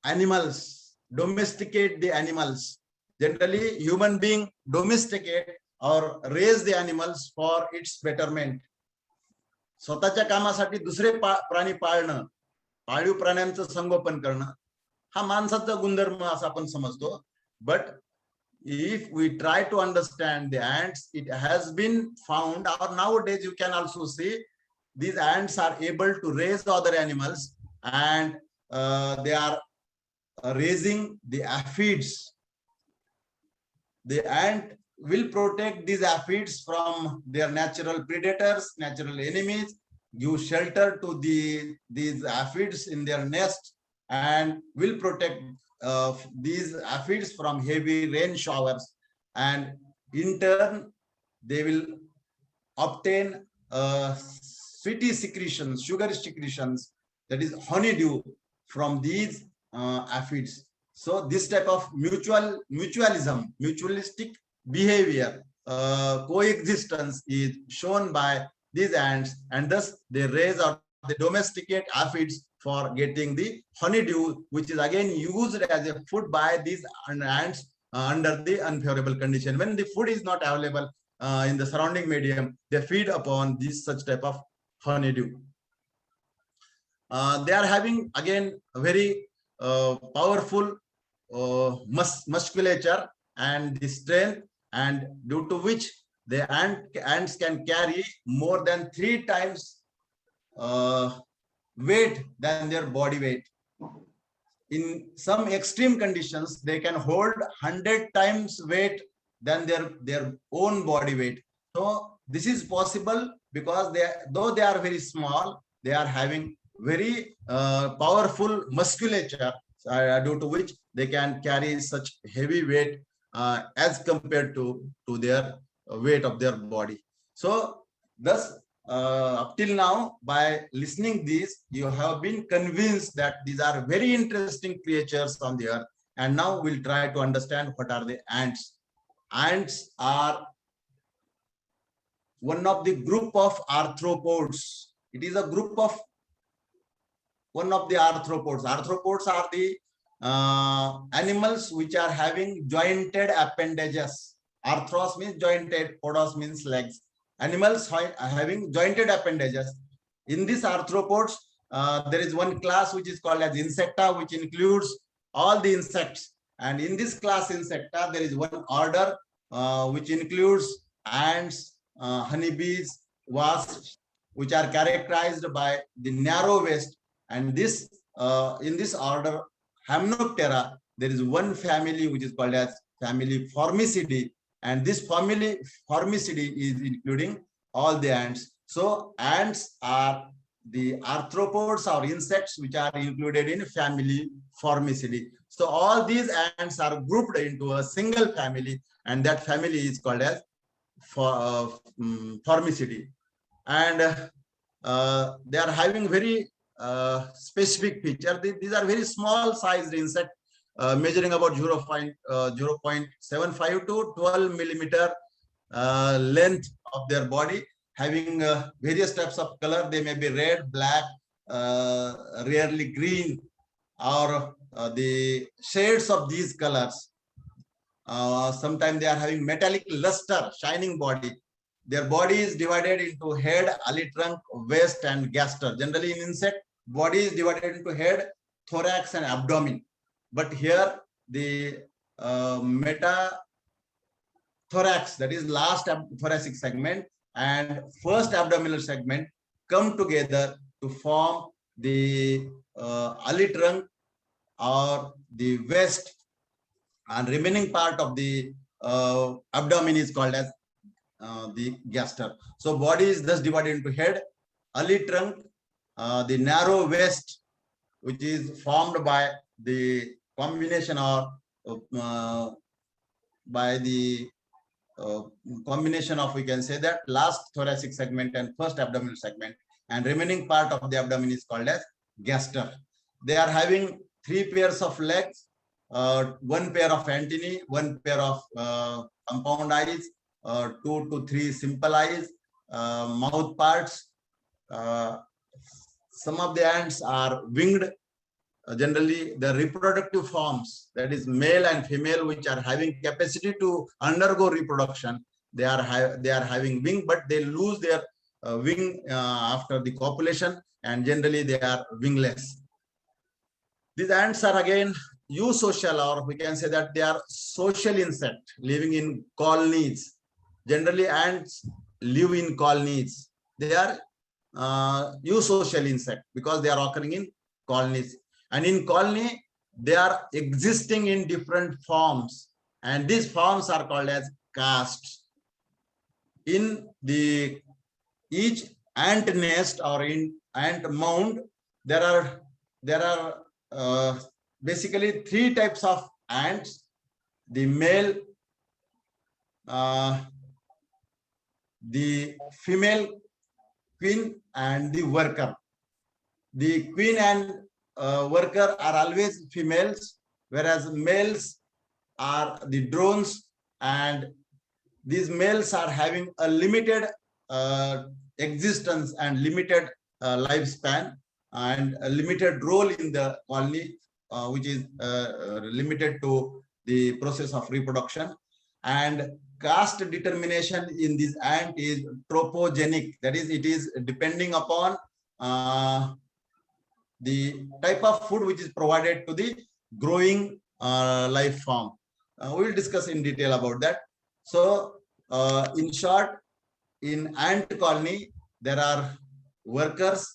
animals, domesticate the animals. Generally, human being domesticate or raise the animals for its betterment. स्वतःच्या कामासाठी दुसरे प्राणी पाळणं, पाळीव प्राण्यांचं संगोपन करणं, हा माणसाचा गुणधर्म असं आपण समजतो. But if we try to understand the ants, it has been found, or nowadays you can also see, these ants are able to raise other animals, and they are raising the aphids. The ant will protect these aphids from their natural predators, natural enemies, give shelter to these aphids in their nest, and will protect these aphids from heavy rain showers. And in turn, they will obtain sweety secretions, sugary secretions, that is honeydew, from these aphids. So this type of mutualism, mutualistic behavior, coexistence is shown by these ants, and thus they raise or they domesticate aphids for getting the honeydew, which is again used as a food by these ants under the unfavorable condition. When the food is not available in the surrounding medium, they feed upon this such type of honeydew. They are having again a very powerful musculature and the strength, and due to which the ants can carry more than 3 times weight than their body weight. In some extreme conditions, they can hold 100 times weight than their own body weight. So this is possible because though they are very small, they are having very powerful musculature, due to which they can carry such heavy weight as compared to their weight of their body. So thus, up till now, by listening this, you have been convinced that these are very interesting creatures on the earth. And now we'll try to understand what are the ants. Ants are one of the group of arthropods. It is a group of one of the arthropods. Arthropods are the animals which are having jointed appendages. Arthros means jointed, podos means legs. Animals having jointed appendages. In these arthropods, there is one class which is called as Insecta, which includes all the insects. And in this class Insecta, there is one order which includes ants, honeybees, wasps, which are characterized by the narrow waist. And this in this order Hymenoptera, there is one family which is called as family Formicidae, and this family Formicidae is including all the ants. So ants are the arthropods or insects which are included in family Formicidae. So all these ants are grouped into a single family, and that family is called as Formicidae. And they are having very specific feature. These are very small sized insect, measuring about 0.75 to 12 millimeter length of their body, having various types of color. They may be red, black, rarely green, or the shades of these colors. Sometimes they are having metallic luster, shining body. Their body is divided into head, elytron, waist, and gaster. Generally, in insect, body is divided into head, thorax, and abdomen. But here, the metathorax, that is last thoracic segment, and first abdominal segment come together to form the elytron or the waist, and remaining part of the abdomen is called as the gaster. So body is thus divided into head, elytron, the narrow waist, which is formed by the combination or by the combination of, we can say that, last thoracic segment and first abdominal segment, and remaining part of the abdomen is called as gaster. They are having 3 pairs of legs, 1 pair of antennae, 1 pair of compound eyes, 2 to 3 simple eyes, mouth parts. Some of the ants are winged. Generally, the reproductive forms, that is male and female, which are having capacity to undergo reproduction, they are having wing, but they lose their wing after the copulation, and generally they are wingless. These ants are again eusocial, or we can say that they are social insect living in colonies. Generally, ants live in colonies. They are eusocial insect because they are occurring in colonies. And in colony, they are existing in different forms, and these forms are called as castes. In the each ant nest or in ant mound, there are basically 3 types of ants: the male, the female queen, and the worker. The queen and worker are always females, whereas males are the drones, and these males are having a limited existence and limited lifespan, and a limited role in the colony, which is limited to the process of reproduction. And caste determination in this ant is tropogenic, that is, it is depending upon the type of food which is provided to the growing life form. We will discuss in detail about that. So in short, in ant colony, there are workers,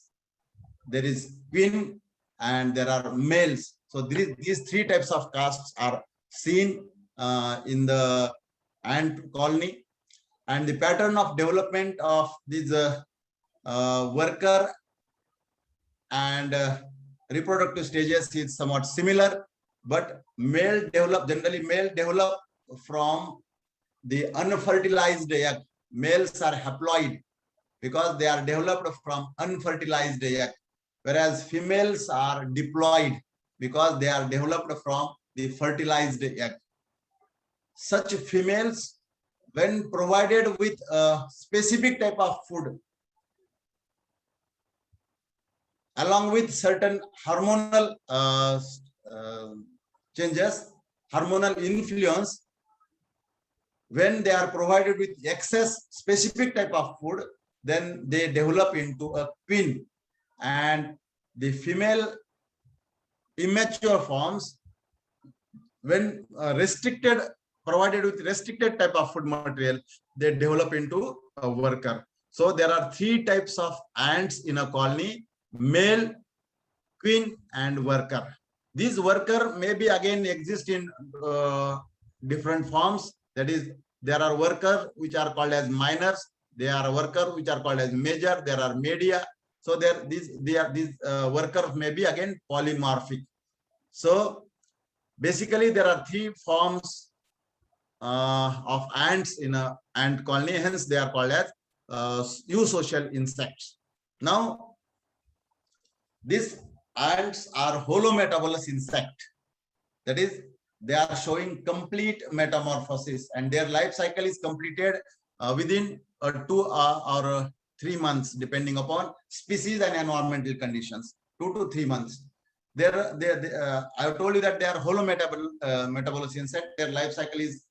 there is queen, and there are males. So these 3 types of castes are seen in the ant colony, and the pattern of development of these worker and reproductive stages is somewhat similar, but generally male develop from the unfertilized egg. Males are haploid because they are developed from unfertilized egg, whereas females are diploid because they are developed from the fertilized egg. Such females, when provided with a specific type of food, along with certain hormonal changes, hormonal influence, when they are provided with excess specific type of food, then they develop into a queen. And the female immature forms, when provided with restricted type of food material, they develop into a worker. So there are 3 types of ants in a colony: male, queen, and worker. These worker may be again exist in different forms. That is, there are workers which are called as minors, There are workers which are called as major. There are media. So these workers may be again polymorphic. So basically, there are three forms of ants in a ant colony. Hence, they are called as eusocial insects. Now, these ants are holometabolous insect. That is, they are showing complete metamorphosis, and their life cycle is completed within 2 or 3 months, depending upon species and environmental conditions. 2 to 3 months. I have told you that they are holometabolous insect. Their life cycle is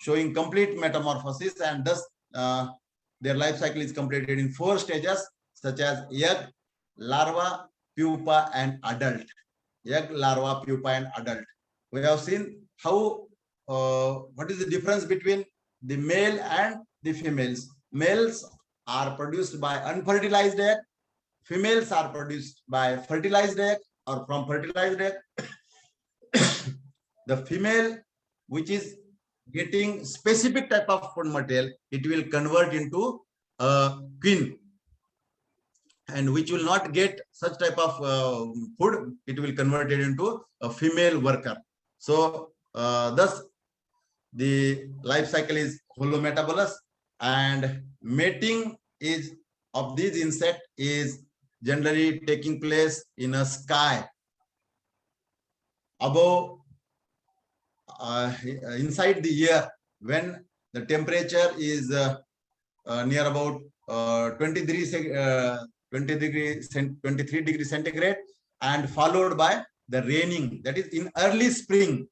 showing complete metamorphosis, and thus their life cycle is completed in 4 stages, such as egg, larva, pupa, and adult. Egg, larva, pupa, and adult. We have seen how what is the difference between the male and the females. Males are produced by unfertilized egg. Females are produced by fertilized egg or from fertilized egg. The female, which is getting specific type of food material, it will convert into a queen. And which will not get such type of food, it will convert it into a female worker. So thus the life cycle is holometabolous, and mating is of these insect is generally taking place in a sky above inside the year, when the temperature is near about 23 degrees centigrade, and followed by the raining. That is, in early spring,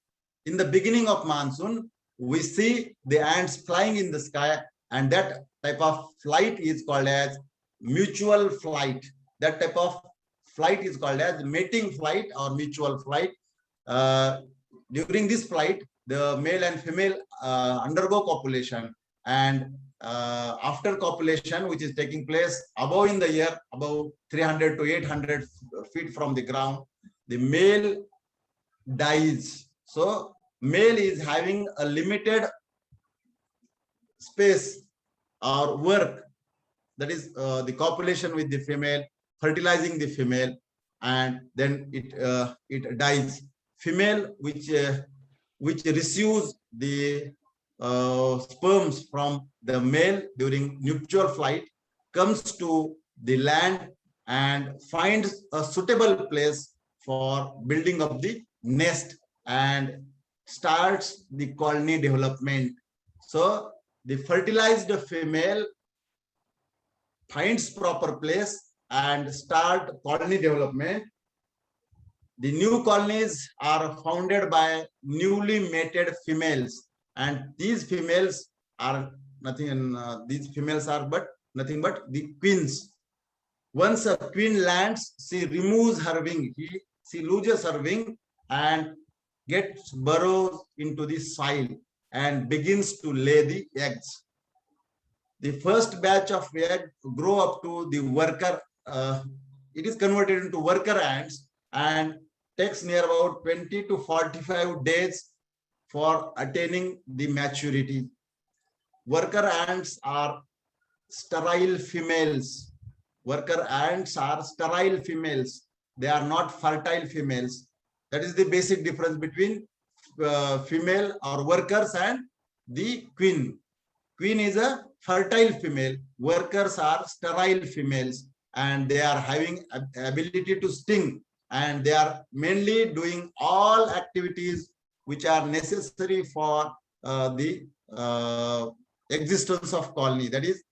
in the beginning of monsoon, we see the ants flying in the sky, and that type of flight is called as mutual flight. That type of flight is called as mating flight or mutual flight. During this flight, the male and female undergo copulation, and after copulation, which is taking place above in the air, above 300 to 800 feet from the ground, the male dies. So male is having a limited space or work, that is the copulation with the female, fertilizing the female, and then it dies. Female, which receives the sperms from the male during nuptial flight, comes to the land and finds a suitable place for building up the nest and starts the colony development. So the fertilized female finds proper place and start colony development. The new colonies are founded by newly mated females, and these females are nothing but the queens. Once a queen lands, she removes her wing, she loses her wing and gets burrows into the soil and begins to lay the eggs. The first batch of egg grow up to the worker. It is converted into worker ants and takes near about 20 to 45 days for attaining the maturity. Worker ants are sterile females. Worker ants are sterile females. They are not fertile females. That is the basic difference between female or workers and the queen. Queen is a fertile female. Workers are sterile females, and they are having ability to sting, and they are mainly doing all activities which are necessary for the existence of colony. That is,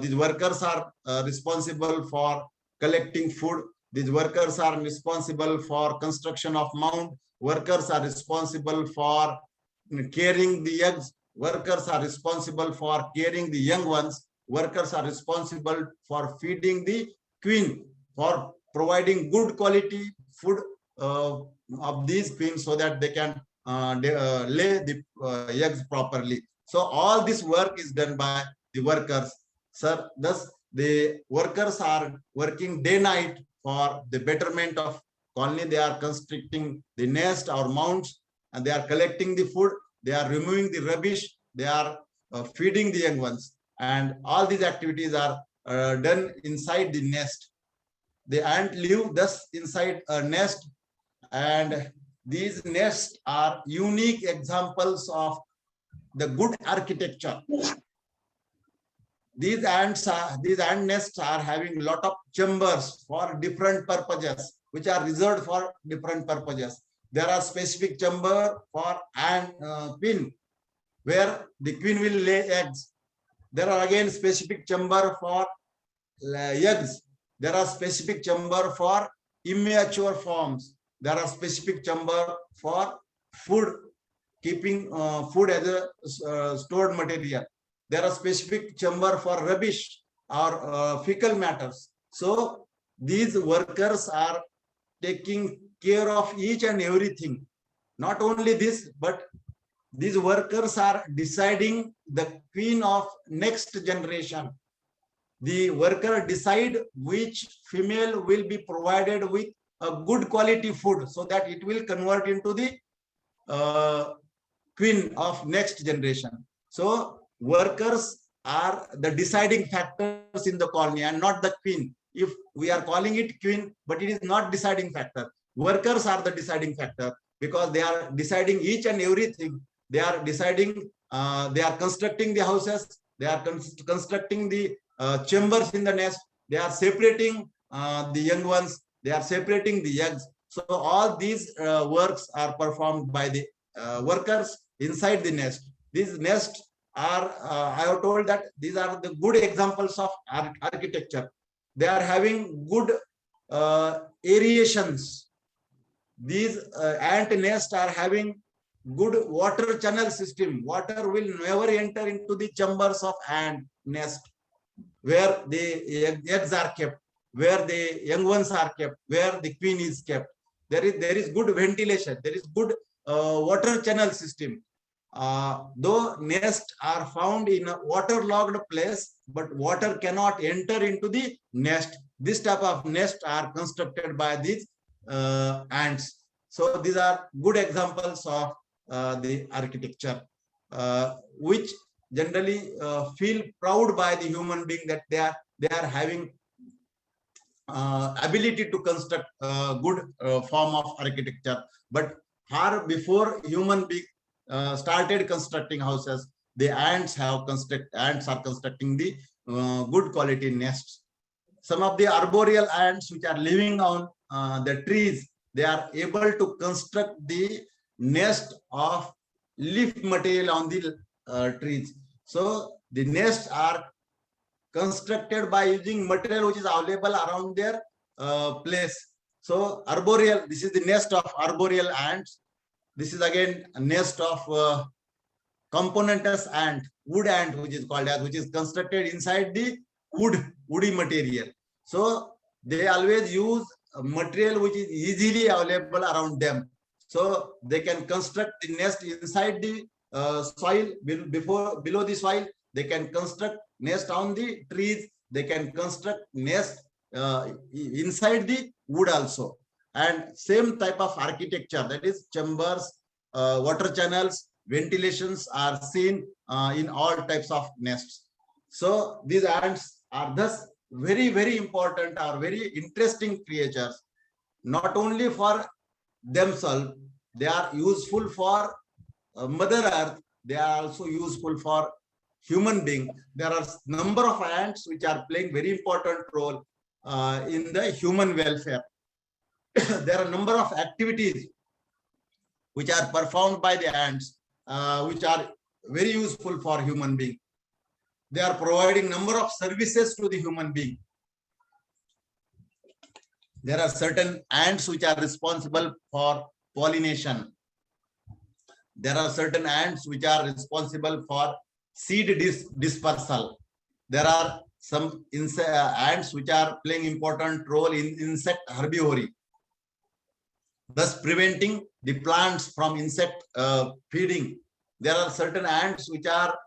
these workers are responsible for collecting food. These workers are responsible for construction of mound. Workers are responsible for carrying the eggs. Workers are responsible for carrying the young ones. Workers are responsible for feeding the queen, for providing good quality food of these queens so that they can lay the eggs properly. So all this work is done by the workers. Sir, thus the workers are working day night for the betterment of colony. They are constructing the nest or mounds, and they are collecting the food. They are removing the rubbish. They are feeding the young ones, and all these activities are done inside the nest. The ant live thus inside a nest, and these nests are unique examples of the good architecture. These ant nests are having a lot of chambers for different purposes, which are reserved for different purposes. There are specific chamber for ant queen, where the queen will lay eggs. There are again specific chamber for eggs. There are specific chamber for immature forms. There are specific chamber for food, keeping food as a stored material. There are specific chamber for rubbish or fecal matters. So these workers are taking care of each and everything. Not only this, but these workers are deciding the queen of next generation. The worker decide which female will be provided with a good quality food, so that it will convert into the queen of next generation. So workers are the deciding factors in the colony and not the queen. If we are calling it queen, but it is not deciding factor. Workers are the deciding factor, because they are deciding each and everything. They are deciding, they are constructing the houses, they are constructing the chambers in the nest, they are separating the young ones, they are separating the eggs. So all these works are performed by the workers inside the nest. These nests are, I have told that these are the good examples of architecture. They are having good aerations. These ant nests are having good water channel system. Water will never enter into the chambers of ant nest, where the eggs are kept, where the young ones are kept, where the queen is kept. There is good ventilation. There is good water channel system. Though nests are found in a waterlogged place, but water cannot enter into the nest. This type of nests are constructed by these ants. So these are good examples of the architecture, which generally feel proud by the human being that they are having ability to construct a good form of architecture. But far before human being started constructing houses, the ants are constructing the good quality nests. Some of the arboreal ants which are living on the trees, they are able to construct the nest of leaf material on the trees. So the nests are constructed by using material which is available around their place. So arboreal, this is the nest of arboreal ants. This is again a nest of componentous ant, wood ant, which is called as, which is constructed inside the woody material. So they always use a material which is easily available around them. So they can construct the nest inside the soil, below the soil. They can construct nest on the trees. They can construct nest inside the wood also. And same type of architecture, that is chambers, water channels, ventilations are seen in all types of nests. So these ants are thus very, very important, or very interesting creatures, not only for themselves. They are useful for Mother Earth. They are also useful for human being. There are number of ants which are playing very important role in the human welfare. There are a number of activities which are performed by the ants, which are very useful for human being. They are providing number of services to the human being. There are certain ants which are responsible for pollination. There are certain ants which are responsible for seed dispersal. There are some ants which are playing important role in insect herbivory, thus preventing the plants from insect feeding. There are certain ants which are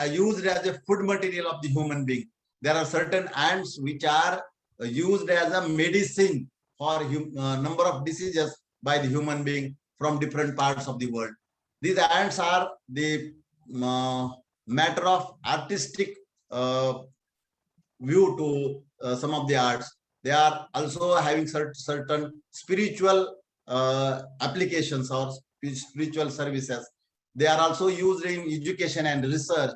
used as a food material of the human being. There are certain ants which are used as a medicine for number of diseases by the human being from different parts of the world. These ants are the matter of artistic view to some of the arts. They are also having certain spiritual applications or spiritual services. They are also used in education and research.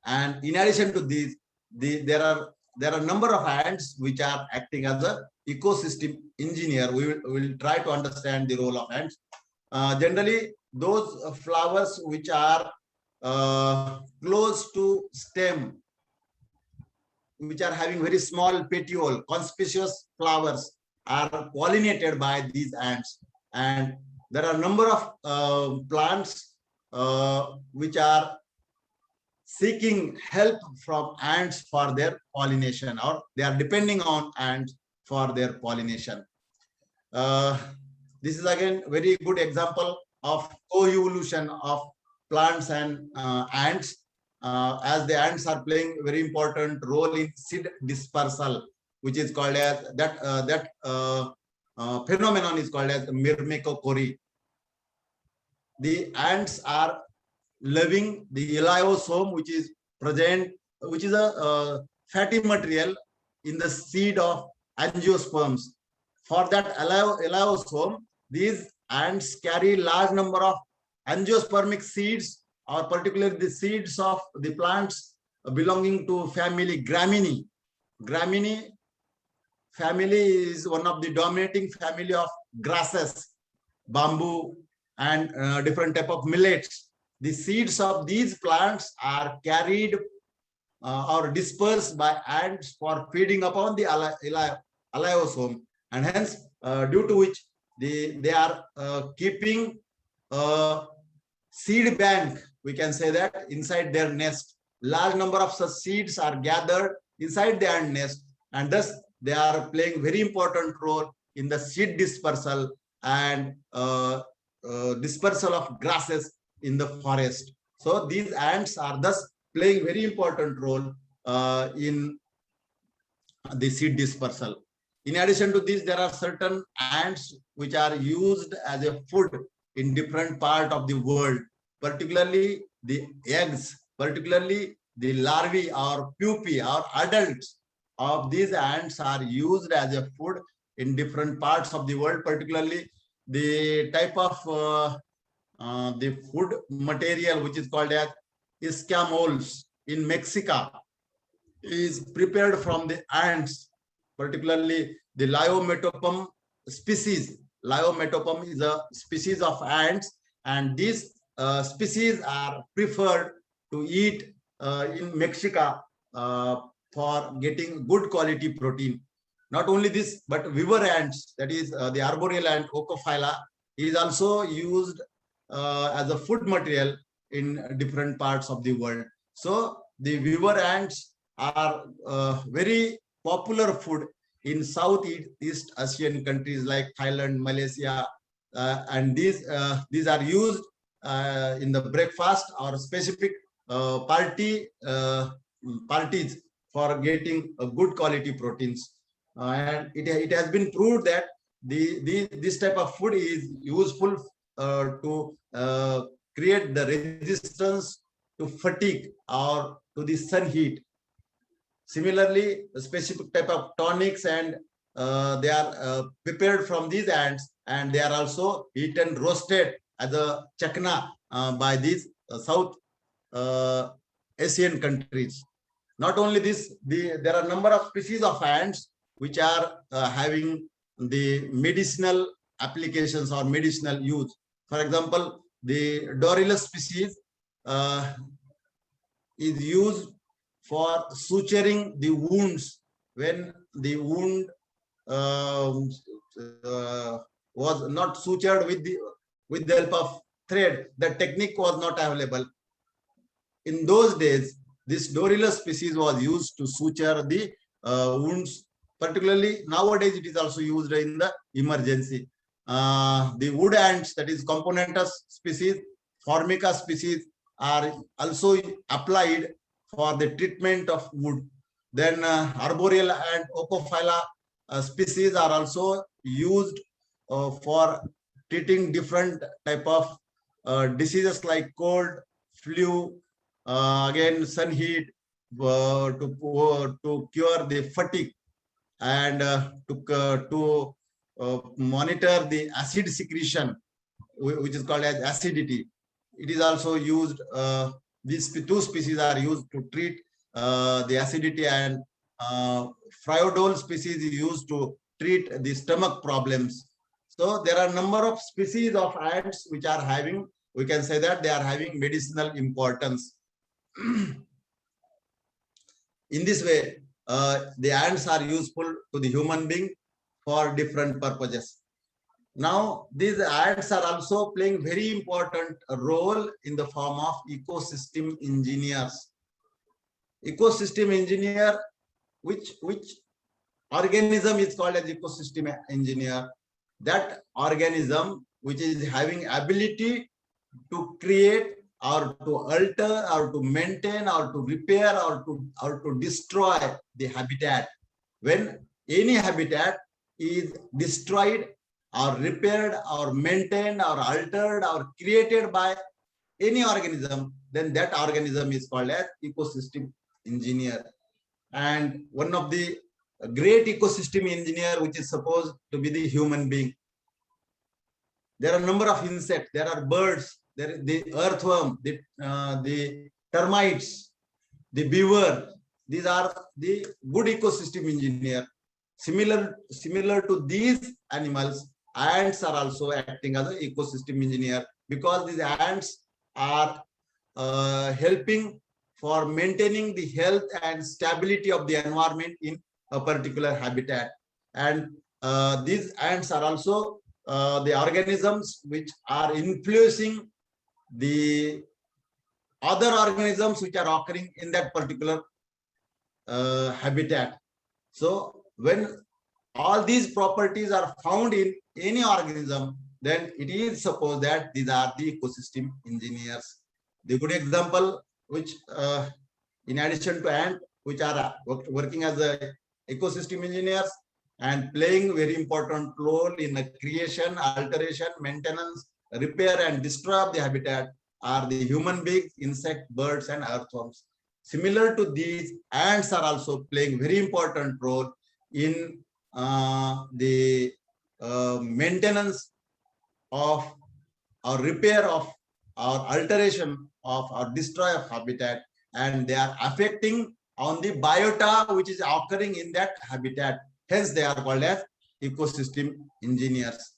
And in addition to these, there are a number of ants which are acting as a ecosystem engineer. We will try to understand the role of ants. Generally, those flowers which are close to stem, which are having very small petiole, conspicuous flowers, are pollinated by these ants. And there are a number of plants which are seeking help from ants for their pollination, or they are depending on ants for their pollination. This is again very good example of co-evolution of plants and ants, as the ants are playing very important role in seed dispersal, which is called as that phenomenon is called as myrmecochory. The ants are loving the elaiosome, which is present, which is a fatty material in the seed of angiosperms. For that elaiosome, these ants carry large number of angiospermic seeds, or particularly the seeds of the plants belonging to family Gramineae. Gramineae family is one of the dominating family of grasses, bamboo, and different type of millets. The seeds of these plants are carried or dispersed by ants for feeding upon the elaiosome, and hence due to which they are keeping a seed bank, we can say that, inside their nest. Large number of such seeds are gathered inside the ant nest, and thus they are playing very important role in the seed dispersal and dispersal of grasses in the forest. So these ants are thus playing very important role in the seed dispersal. In addition to this, there are certain ants which are used as a food in different part of the world, particularly the eggs, particularly the larvae or pupae or adults of these ants are used as a food in different parts of the world, particularly the type of the food material which is called as escamoles in Mexico is prepared from the ants, particularly the Lyometopum species. Lyometopum is a species of ants, and these species are preferred to eat in Mexico for getting good quality protein. Not only this, but weaver ants, that is the arboreal ant Ochophylla, is also used as a food material in different parts of the world. So the weaver ants are very popular food in Southeast Asian countries like Thailand, Malaysia, and these are used in the breakfast or specific parties for getting a good quality proteins. And it has been proved that this type of food is useful to create the resistance to fatigue or to the sun heat. Similarly, a specific type of tonics and they are prepared from these ants, and they are also eaten roasted as a chakna by these South Asian countries. Not only this, there are a number of species of ants which are having the medicinal applications or medicinal use. For example, the Dorylus species is used for suturing the wounds when the wound was not sutured with the help of thread. The technique was not available. In those days, this Dorylus species was used to suture the wounds. Particularly nowadays, it is also used in the emergency. The wood ants, that is Componentus species, Formica species, are also applied for the treatment of wood. Then arboreal and Ochophylla species are also used for treating different type of diseases like cold, flu, again sun heat, to cure the fatigue, and to monitor the acid secretion, which is called as acidity. It is also used. These two species are used to treat the acidity, and Friodol species is used to treat the stomach problems. So there are a number of species of ants which are having, we can say that they are having medicinal importance. In this way, the ants are useful to the human being for different purposes. Now, these ants are also playing very important role in the form of ecosystem engineers. Ecosystem engineer, which organism is called as ecosystem engineer? That organism which is having ability to create or to alter or to maintain or to repair or to destroy the habitat. When any habitat is destroyed or repaired or maintained or altered or created by any organism, then that organism is called as ecosystem engineer. And one of the great ecosystem engineer, which is supposed to be the human being. There are a number of insects, there are birds, there is the earthworm, the termites, the beaver. These are the good ecosystem engineer. Similar to these animals, ants are also acting as an ecosystem engineer, because these ants are helping for maintaining the health and stability of the environment in a particular habitat. And these ants are also the organisms which are influencing the other organisms which are occurring in that particular habitat. So when all these properties are found in any organism, then it is supposed that these are the ecosystem engineers. The good example, which in addition to ant, which are working as a ecosystem engineers and playing very important role in the creation, alteration, maintenance, repair and destroy of the habitat, are the human beings, insect, birds and earthworms. Similar to these, ants are also playing very important role in the maintenance of or repair of or alteration of or destroy of habitat, and they are affecting on the biota which is occurring in that habitat. Hence, they are called as ecosystem engineers.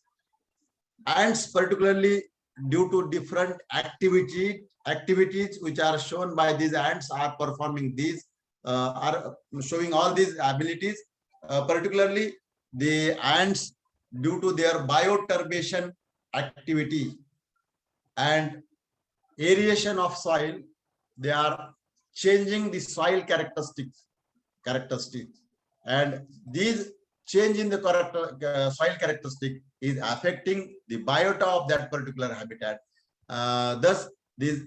Ants, particularly due to different activities which are shown by these ants, are performing these, are showing all these abilities. Particularly, the ants, due to their bioturbation activity and aeration of soil, they are changing the soil characteristics, and these change in the soil characteristic is affecting the biota of that particular habitat. Thus, these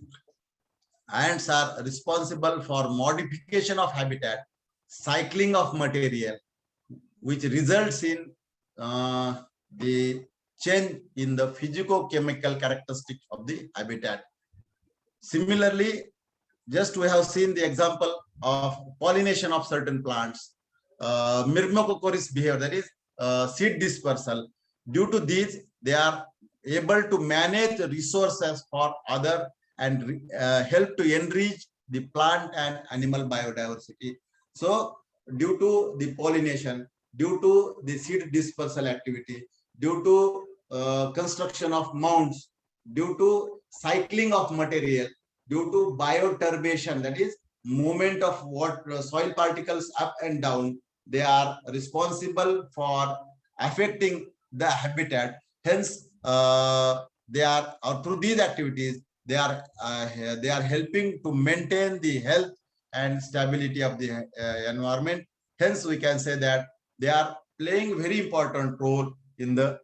ants are responsible for modification of habitat, cycling of material, which results in the change in the physicochemical characteristics of the habitat. Similarly, just we have seen the example of pollination of certain plants. Myrmecophorus behavior, that is seed dispersal. Due to these, they are able to manage resources for other and help to enrich the plant and animal biodiversity. So, due to the pollination, due to the seed dispersal activity, due to construction of mounds, due to cycling of material, due to bioturbation, that is movement of soil particles up and down, they are responsible for affecting the habitat. Hence, they are, or through these activities, they are helping to maintain the health and stability of the environment. Hence, we can say that they are playing very important role in the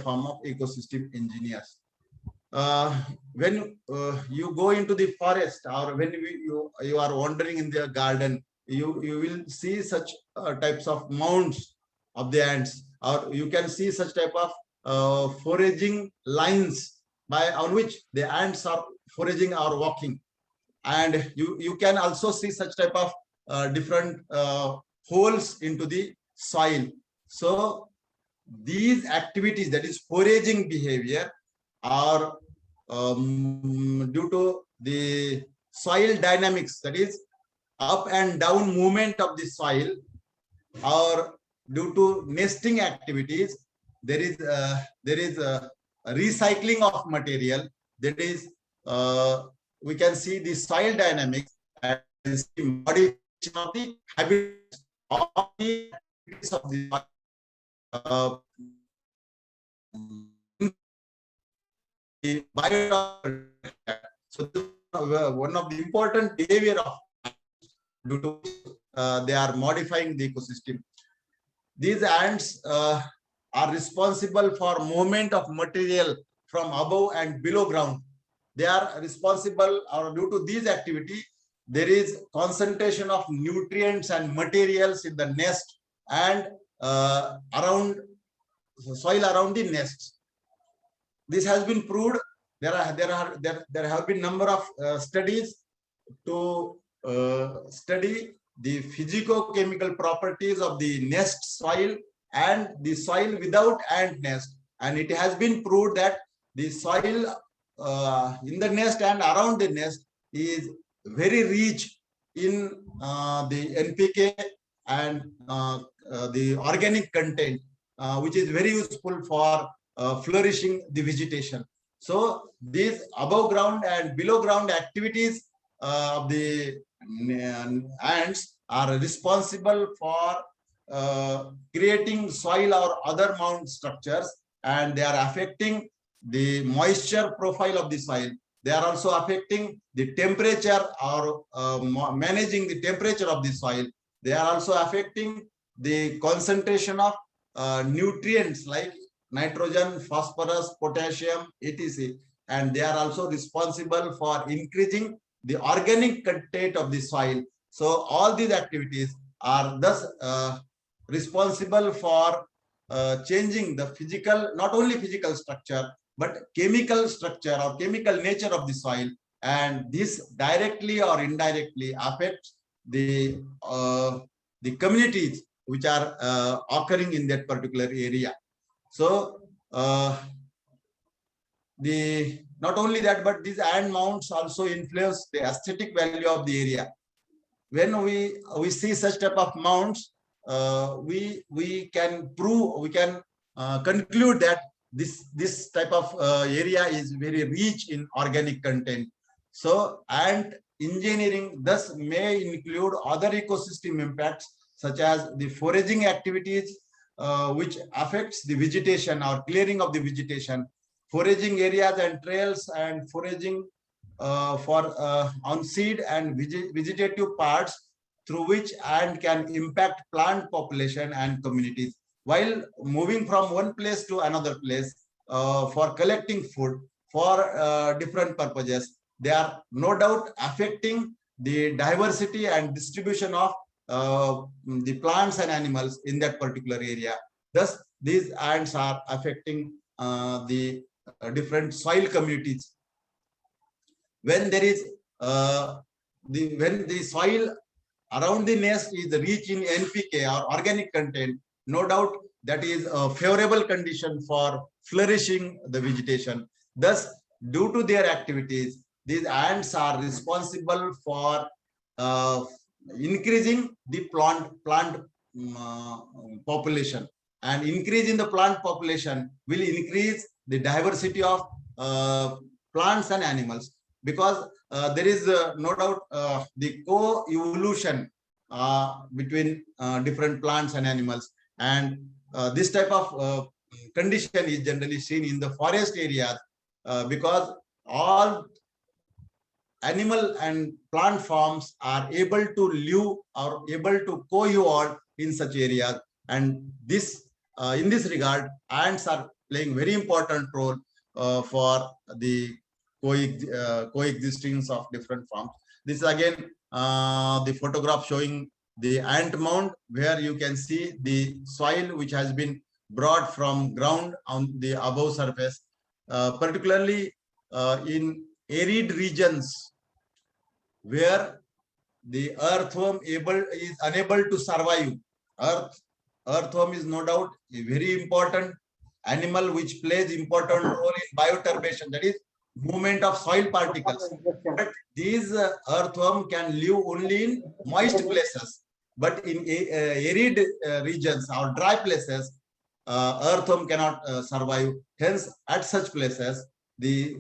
form of ecosystem engineers. When you go into the forest, or when you are wandering in the garden, you will see such types of mounds of the ants, or you can see such type of foraging lines on which the ants are foraging or walking. And you can also see such type of different holes into the soil. So these activities, that is foraging behavior, are due to the soil dynamics, that is up and down movement of the soil, or due to nesting activities. There is a recycling of material, that is we can see the soil dynamics and see modification of the habitats of the activities of the so one of the important behavior of due to they are modifying the ecosystem. These ants are responsible for movement of material from above and below ground. They are responsible, or due to these activity, there is concentration of nutrients and materials in the nest and around soil around the nest. This has been proved. There have been number of studies to study the physico-chemical properties of the nest soil and the soil without ant nest, and it has been proved that the soil in the nest and around the nest is very rich in the NPK and the organic content, which is very useful for flourishing the vegetation. So these above ground and below ground activities of the ants are responsible for creating soil or other mound structures, and they are affecting the moisture profile of the soil. They are also affecting the temperature, or managing the temperature of the soil. They are also affecting the concentration of nutrients like nitrogen, phosphorus, potassium, etc. And they are also responsible for increasing the organic content of the soil. So all these activities are thus responsible for changing the physical, not only physical structure, but chemical structure or chemical nature of the soil. And this directly or indirectly affects the communities which are occurring in that particular area. So not only that, but these ant mounds also influence the aesthetic value of the area. When we see such type of mounds, we can conclude that this type of area is very rich in organic content. So ant engineering thus may include other ecosystem impacts, such as the foraging activities, which affects the vegetation or clearing of the vegetation, foraging areas and trails, and foraging on seed and vegetative parts, through which ant can impact plant population and communities. While moving from one place to another place for collecting food for different purposes, they are no doubt affecting the diversity and distribution of the plants and animals in that particular area. Thus, these ants are affecting the different soil communities. When there is when the soil around the nest is rich in NPK or organic content, no doubt that is a favorable condition for flourishing the vegetation. Thus, due to their activities, these ants are responsible for increasing the plant population, and increase in the plant population will increase the diversity of plants and animals, because there is no doubt the co-evolution between different plants and animals, and this type of condition is generally seen in the forest areas, because all animal and plant forms are able to live or able to co-evolve in such areas. And this in this regard, ants are playing very important role for the coexistence of different forms. This is again the photograph showing the ant mound, where you can see the soil which has been brought from ground on the above surface. Particularly in arid regions where the earthworm is unable to survive. Earthworm is no doubt a very important animal which plays important role in bioturbation, that is movement of soil particles. But these earthworm can live only in moist places. But in arid regions or dry places, earthworm cannot survive. Hence, at such places, the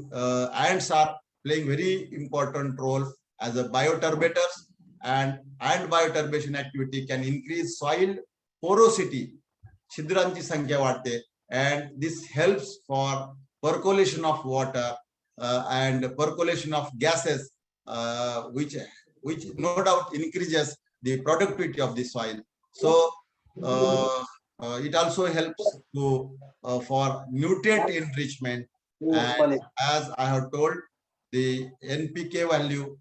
ants are playing very important role as a bioturbators, and ant bioturbation activity can increase soil porosity. Chidranchi sankhya vaadte, and this helps for percolation of water and percolation of gases, which no doubt increases the productivity of the soil. So it also helps to for nutrient enrichment, and as I have told, the NPK value,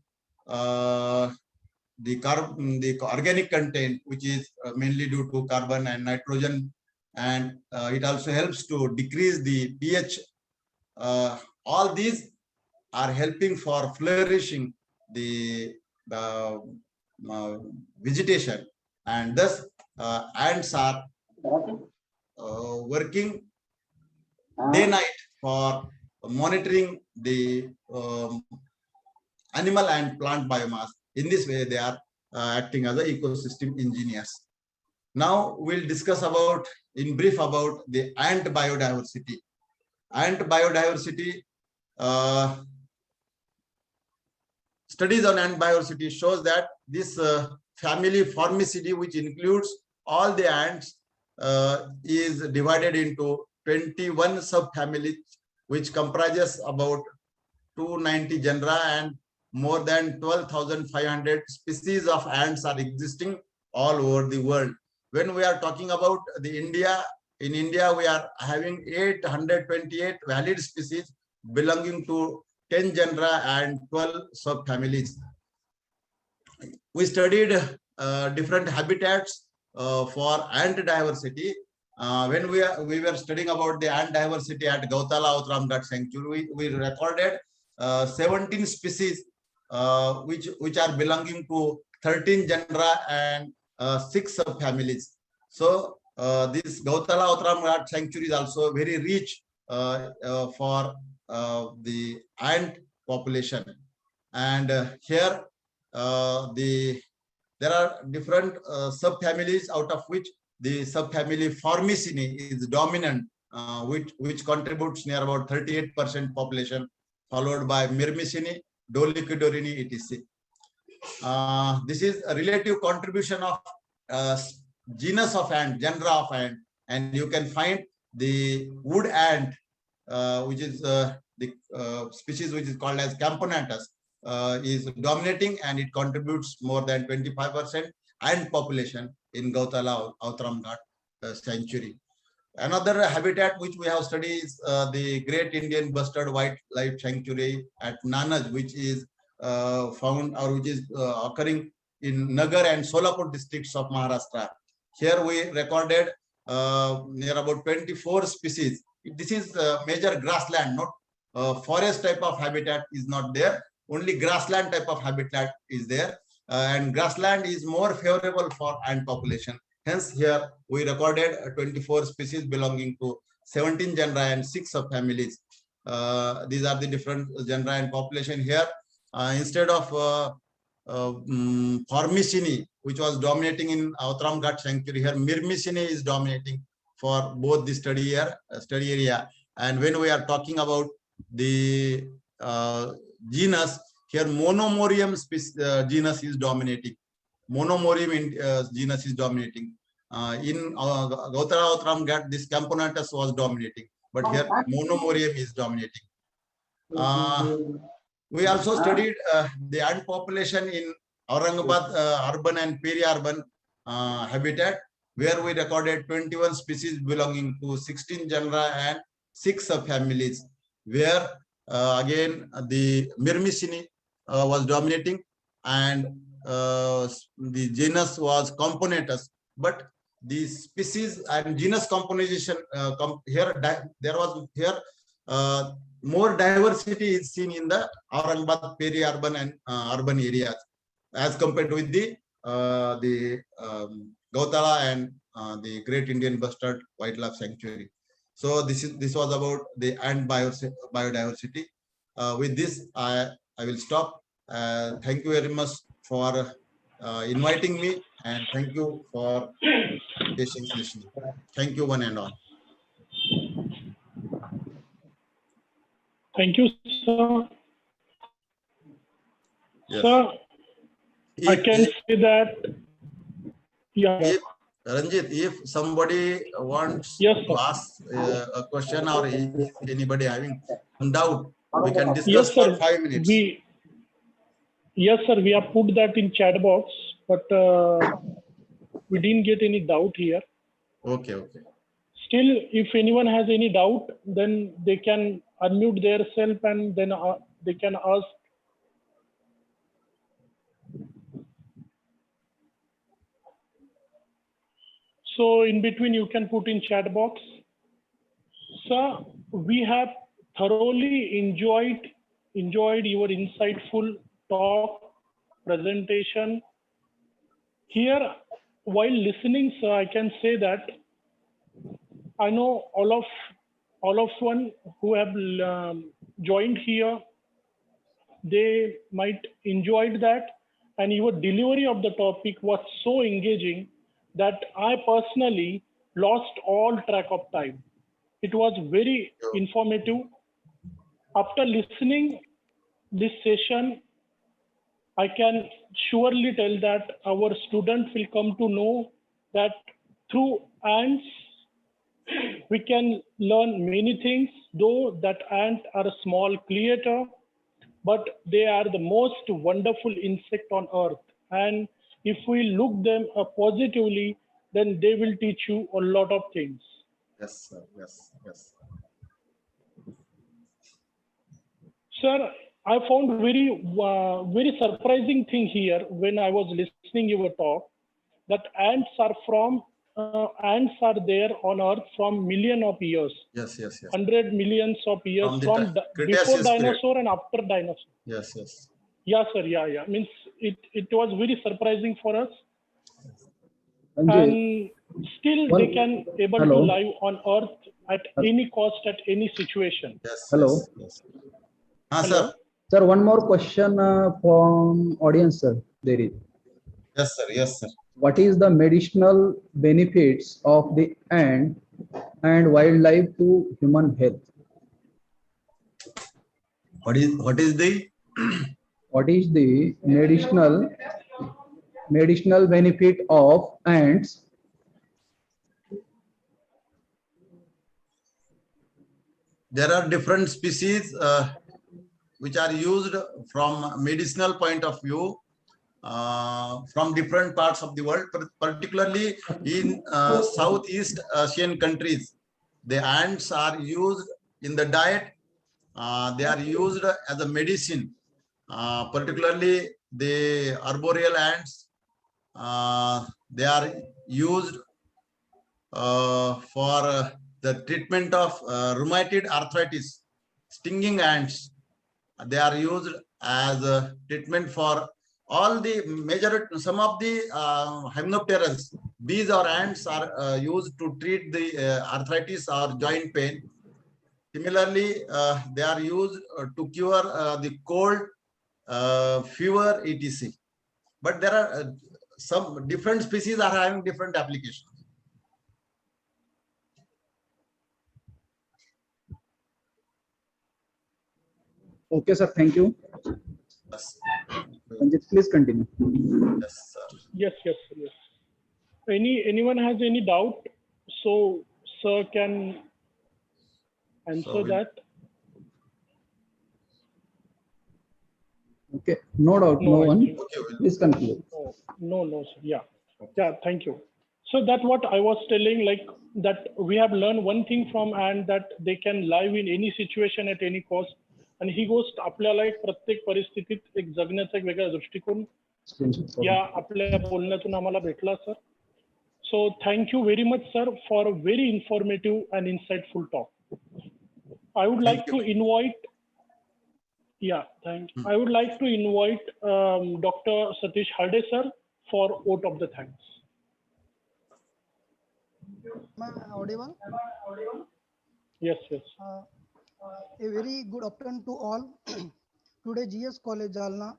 the organic content, which is mainly due to carbon and nitrogen, and it also helps to decrease the pH. All these are helping for flourishing the vegetation, and thus ants are working day night for monitoring the animal and plant biomass. In this way, they are acting as ecosystem engineers. Now we'll discuss about, in brief, about the ant biodiversity. Ant biodiversity, studies on ant biodiversity shows that this family Formicidae, which includes all the ants, is divided into 21 subfamilies, which comprises about 290 genera, and more than 12,500 species of ants are existing all over the world. When we are talking about the India, in India, we are having 828 valid species belonging to 10 genera and 12 subfamilies. We studied different habitats for ant diversity. When we were studying about the ant diversity at Gautala Outram Ghat Sanctuary, we recorded 17 species which are belonging to 13 genera and 6 subfamilies. So this Gautala Outram Ghat Sanctuary is also very rich for the ant population. And here there are different subfamilies, out of which the subfamily Formicinae is dominant, which contributes near about 38% population, followed by Myrmicinae, Dolichopteroidinae, etc. This is a relative contribution of genus of ant, genera of ant, and you can find the wood ant, which is the species which is called as Camponatus, is dominating, and it contributes more than 25% ant population in Gautala Outram Ghat Sanctuary. Another habitat which we have studied is the Great Indian Bustard Wildlife Sanctuary at Nanaj, which is found, or which is occurring in Nagar and Solapur districts of Maharashtra. Here we recorded near about 24 species. This is major grassland, not forest type of habitat is not there. Only grassland type of habitat is there, and grassland is more favorable for ant population. Hence, here we recorded 24 species belonging to 17 genera and 6 subfamilies. These are the different genera and population here. Instead of Formicinae, which was dominating in Outram Ghat Sanctuary, here Myrmicinae is dominating for both the study area. And when we are talking about the genus, here Monomorium genus is dominating. Monomorium genus is dominating. In Gautala Outram Ghat, this Camponatus was dominating, but here Monomorium is dominating. We also studied the ant population in Aurangabad urban and peri-urban habitat, where we recorded 21 species belonging to 16 genera and 6 subfamilies, where again the Myrmicinae was dominating, and the genus was Camponatus. But the species and genus composition here more diversity is seen in the Aurangabad peri-urban and urban areas as compared with the Gautala and the Great Indian Bustard Wildlife Sanctuary. So this was about the ant biodiversity. With this, I will stop. Thank you very much for inviting me, and thank you for patience listening. Thank you, one and all. Thank you, sir. Yes. Sir, I can say that. Yeah. If Ranjit, if somebody wants Yes, to sir. ask a question, or if anybody having some doubt, we can Yes, discuss for sir. 5 minutes. Yes, sir. We have put that in chat box, but we didn't get any doubt here. Okay, okay. Still, if anyone has any doubt, then they can unmute their self and then they can ask. So in between, you can put in chat box. Sir, we have thoroughly enjoyed your insightful talk, presentation. Here, while listening, sir, I can say that I know all of one who have joined here, they might enjoyed that, and your delivery of the topic was so engaging that I personally lost all track of time. It was very informative. After listening this session, I can surely tell that our students will come to know that through ants, we can learn many things, though that ants are a small creator, but they are the most wonderful insect on earth. And if we look them positively, then they will teach you a lot of things. Yes, sir. Yes, yes. Sir, I found very surprising thing here when I was listening your talk, that ants are there on Earth from million of years. Yes, yes, yes. 100 millions of years From the before Cretaceous period. dinosaur and after dinosaur. Yes, yes. Yeah, sir. Yeah. Means it was very surprising for us. Ranjit, And still they can able to live on Earth at any cost, at any situation. Yes. Hello. Yes, yes. Hello. Sir. Sir, one more question from audience, sir. There is. Yes, sir. Yes, sir. What is the medicinal benefits of the ant and wildlife to human health? What is the What is the medicinal benefit of ants? There are different species which are used from medicinal point of view from different parts of the world, particularly in Southeast Asian countries. The ants are used in the diet. They are used as a medicine, particularly the arboreal ants. They are used for the treatment of rheumatoid arthritis. Stinging ants, they are used as a treatment for all the major, some of the hymenopterans, bees or ants are used to treat the arthritis or joint pain. Similarly, they are used to cure the cold, fever, etc. But there are some different species are having different applications. Okay, sir. Thank you. Yes. Ranjit, please continue. Yes, sir. Yes. Anyone has any doubt? So sir can answer that. Okay, no doubt, no one. Okay. Please conclude. No, sir. Yeah. Thank you. So that's what I was telling, like that we have learned one thing from ant, that they can live in any situation at any cost. And ही गोष्ट आपल्याला एक प्रत्येक परिस्थितीत एक जगण्याचा एक वेगळा दृष्टिकोन या आपल्या बोलण्यातून आम्हाला भेटला sir. So thank you very much, sir, for a very informative and insightful talk. I would like Thank you. to invite. Yeah, thank you. I would like to invite Dr. Satish Harde sir for vote of the thanks. Am I audible? Yes, yes. A very good afternoon to all. Today, GS College Jalna,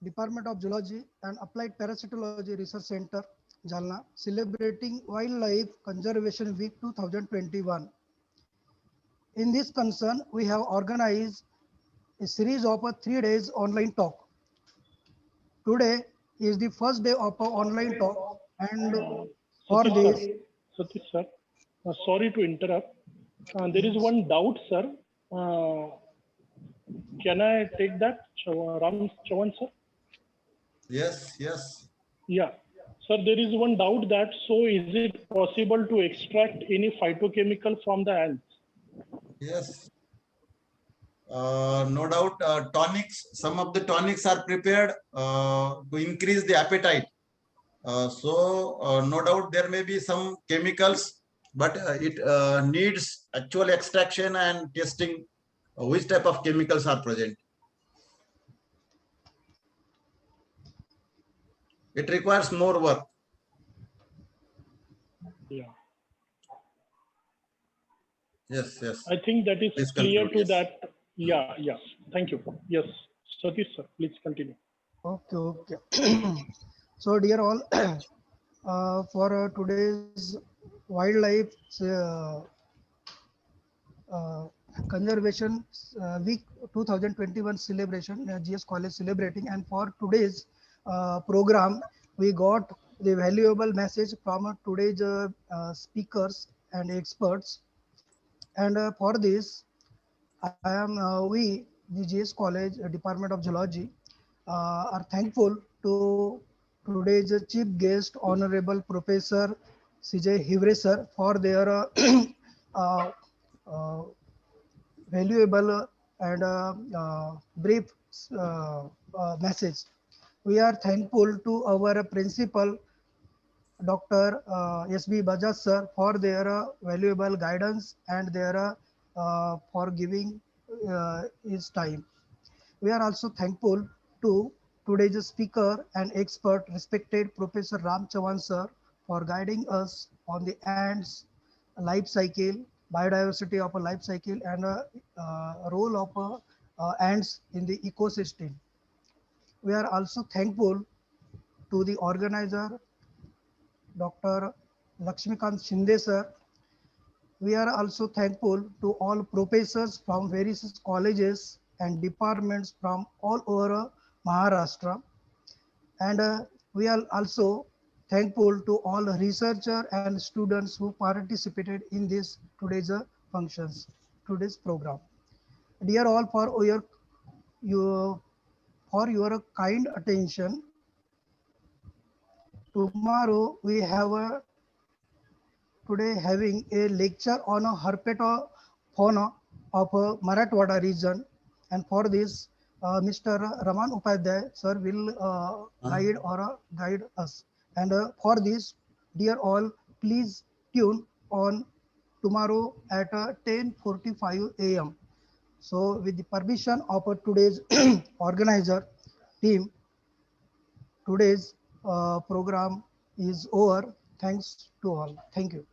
Department of Zoology and Applied Parasitology Research Center, Jalna, celebrating Wildlife Conservation Week 2021. In this concern, we have organized a series of 3 days online talk. Today is the first day of our online talk, and for this, Satish sir, sorry to interrupt. There is one doubt, sir. Can I take that, Ram Chavan sir? Yes, yes. Yeah. Sir, there is one doubt that, so is it possible to extract any phytochemical from the ants? Yes. No doubt, tonics, some of the tonics are prepared to increase the appetite. No doubt there may be some chemicals, but it needs actual extraction and testing which type of chemicals are present. It requires more work. Yeah. Yes, yes. I think that is Please clear conclude, to yes. that. Yeah, yeah. Thank you. Yes. Satish sir, please continue. okay. So, dear all, for today's wildlife conservation week 2021 celebration, GS College celebrating, and for today's program, we got the valuable message from today's speakers and experts. And for this, I am we, the GS College Department of Zoology, are thankful to today's chief guest, Honorable Professor CJ Hivre sir, for their uh, uh, valuable and brief message. We are thankful to our principal, Dr. S.B. Bajaj sir, for their valuable guidance and their for giving his time. We are also thankful to today's speaker and expert, respected Professor Ram Chavan sir, for guiding us on the ants life cycle, biodiversity of a life cycle, and role of ants in the ecosystem. We are also thankful to the organizer, Dr. Lakshmikant Shinde sir. We are also thankful to all professors from various colleges and departments from all over Maharashtra. And we are also thankful to all researchers and students who participated in this today's functions, today's program. Dear all, for your kind attention, tomorrow we have today having a lecture on a herpetofauna of Marathwada region, and for this, Mr. Raman Upadhyay sir will guide us. And for this, dear all, please tune on tomorrow at 10:45 a.m. So, with the permission of today's organizer team, today's program is over. Thanks to all. Thank you.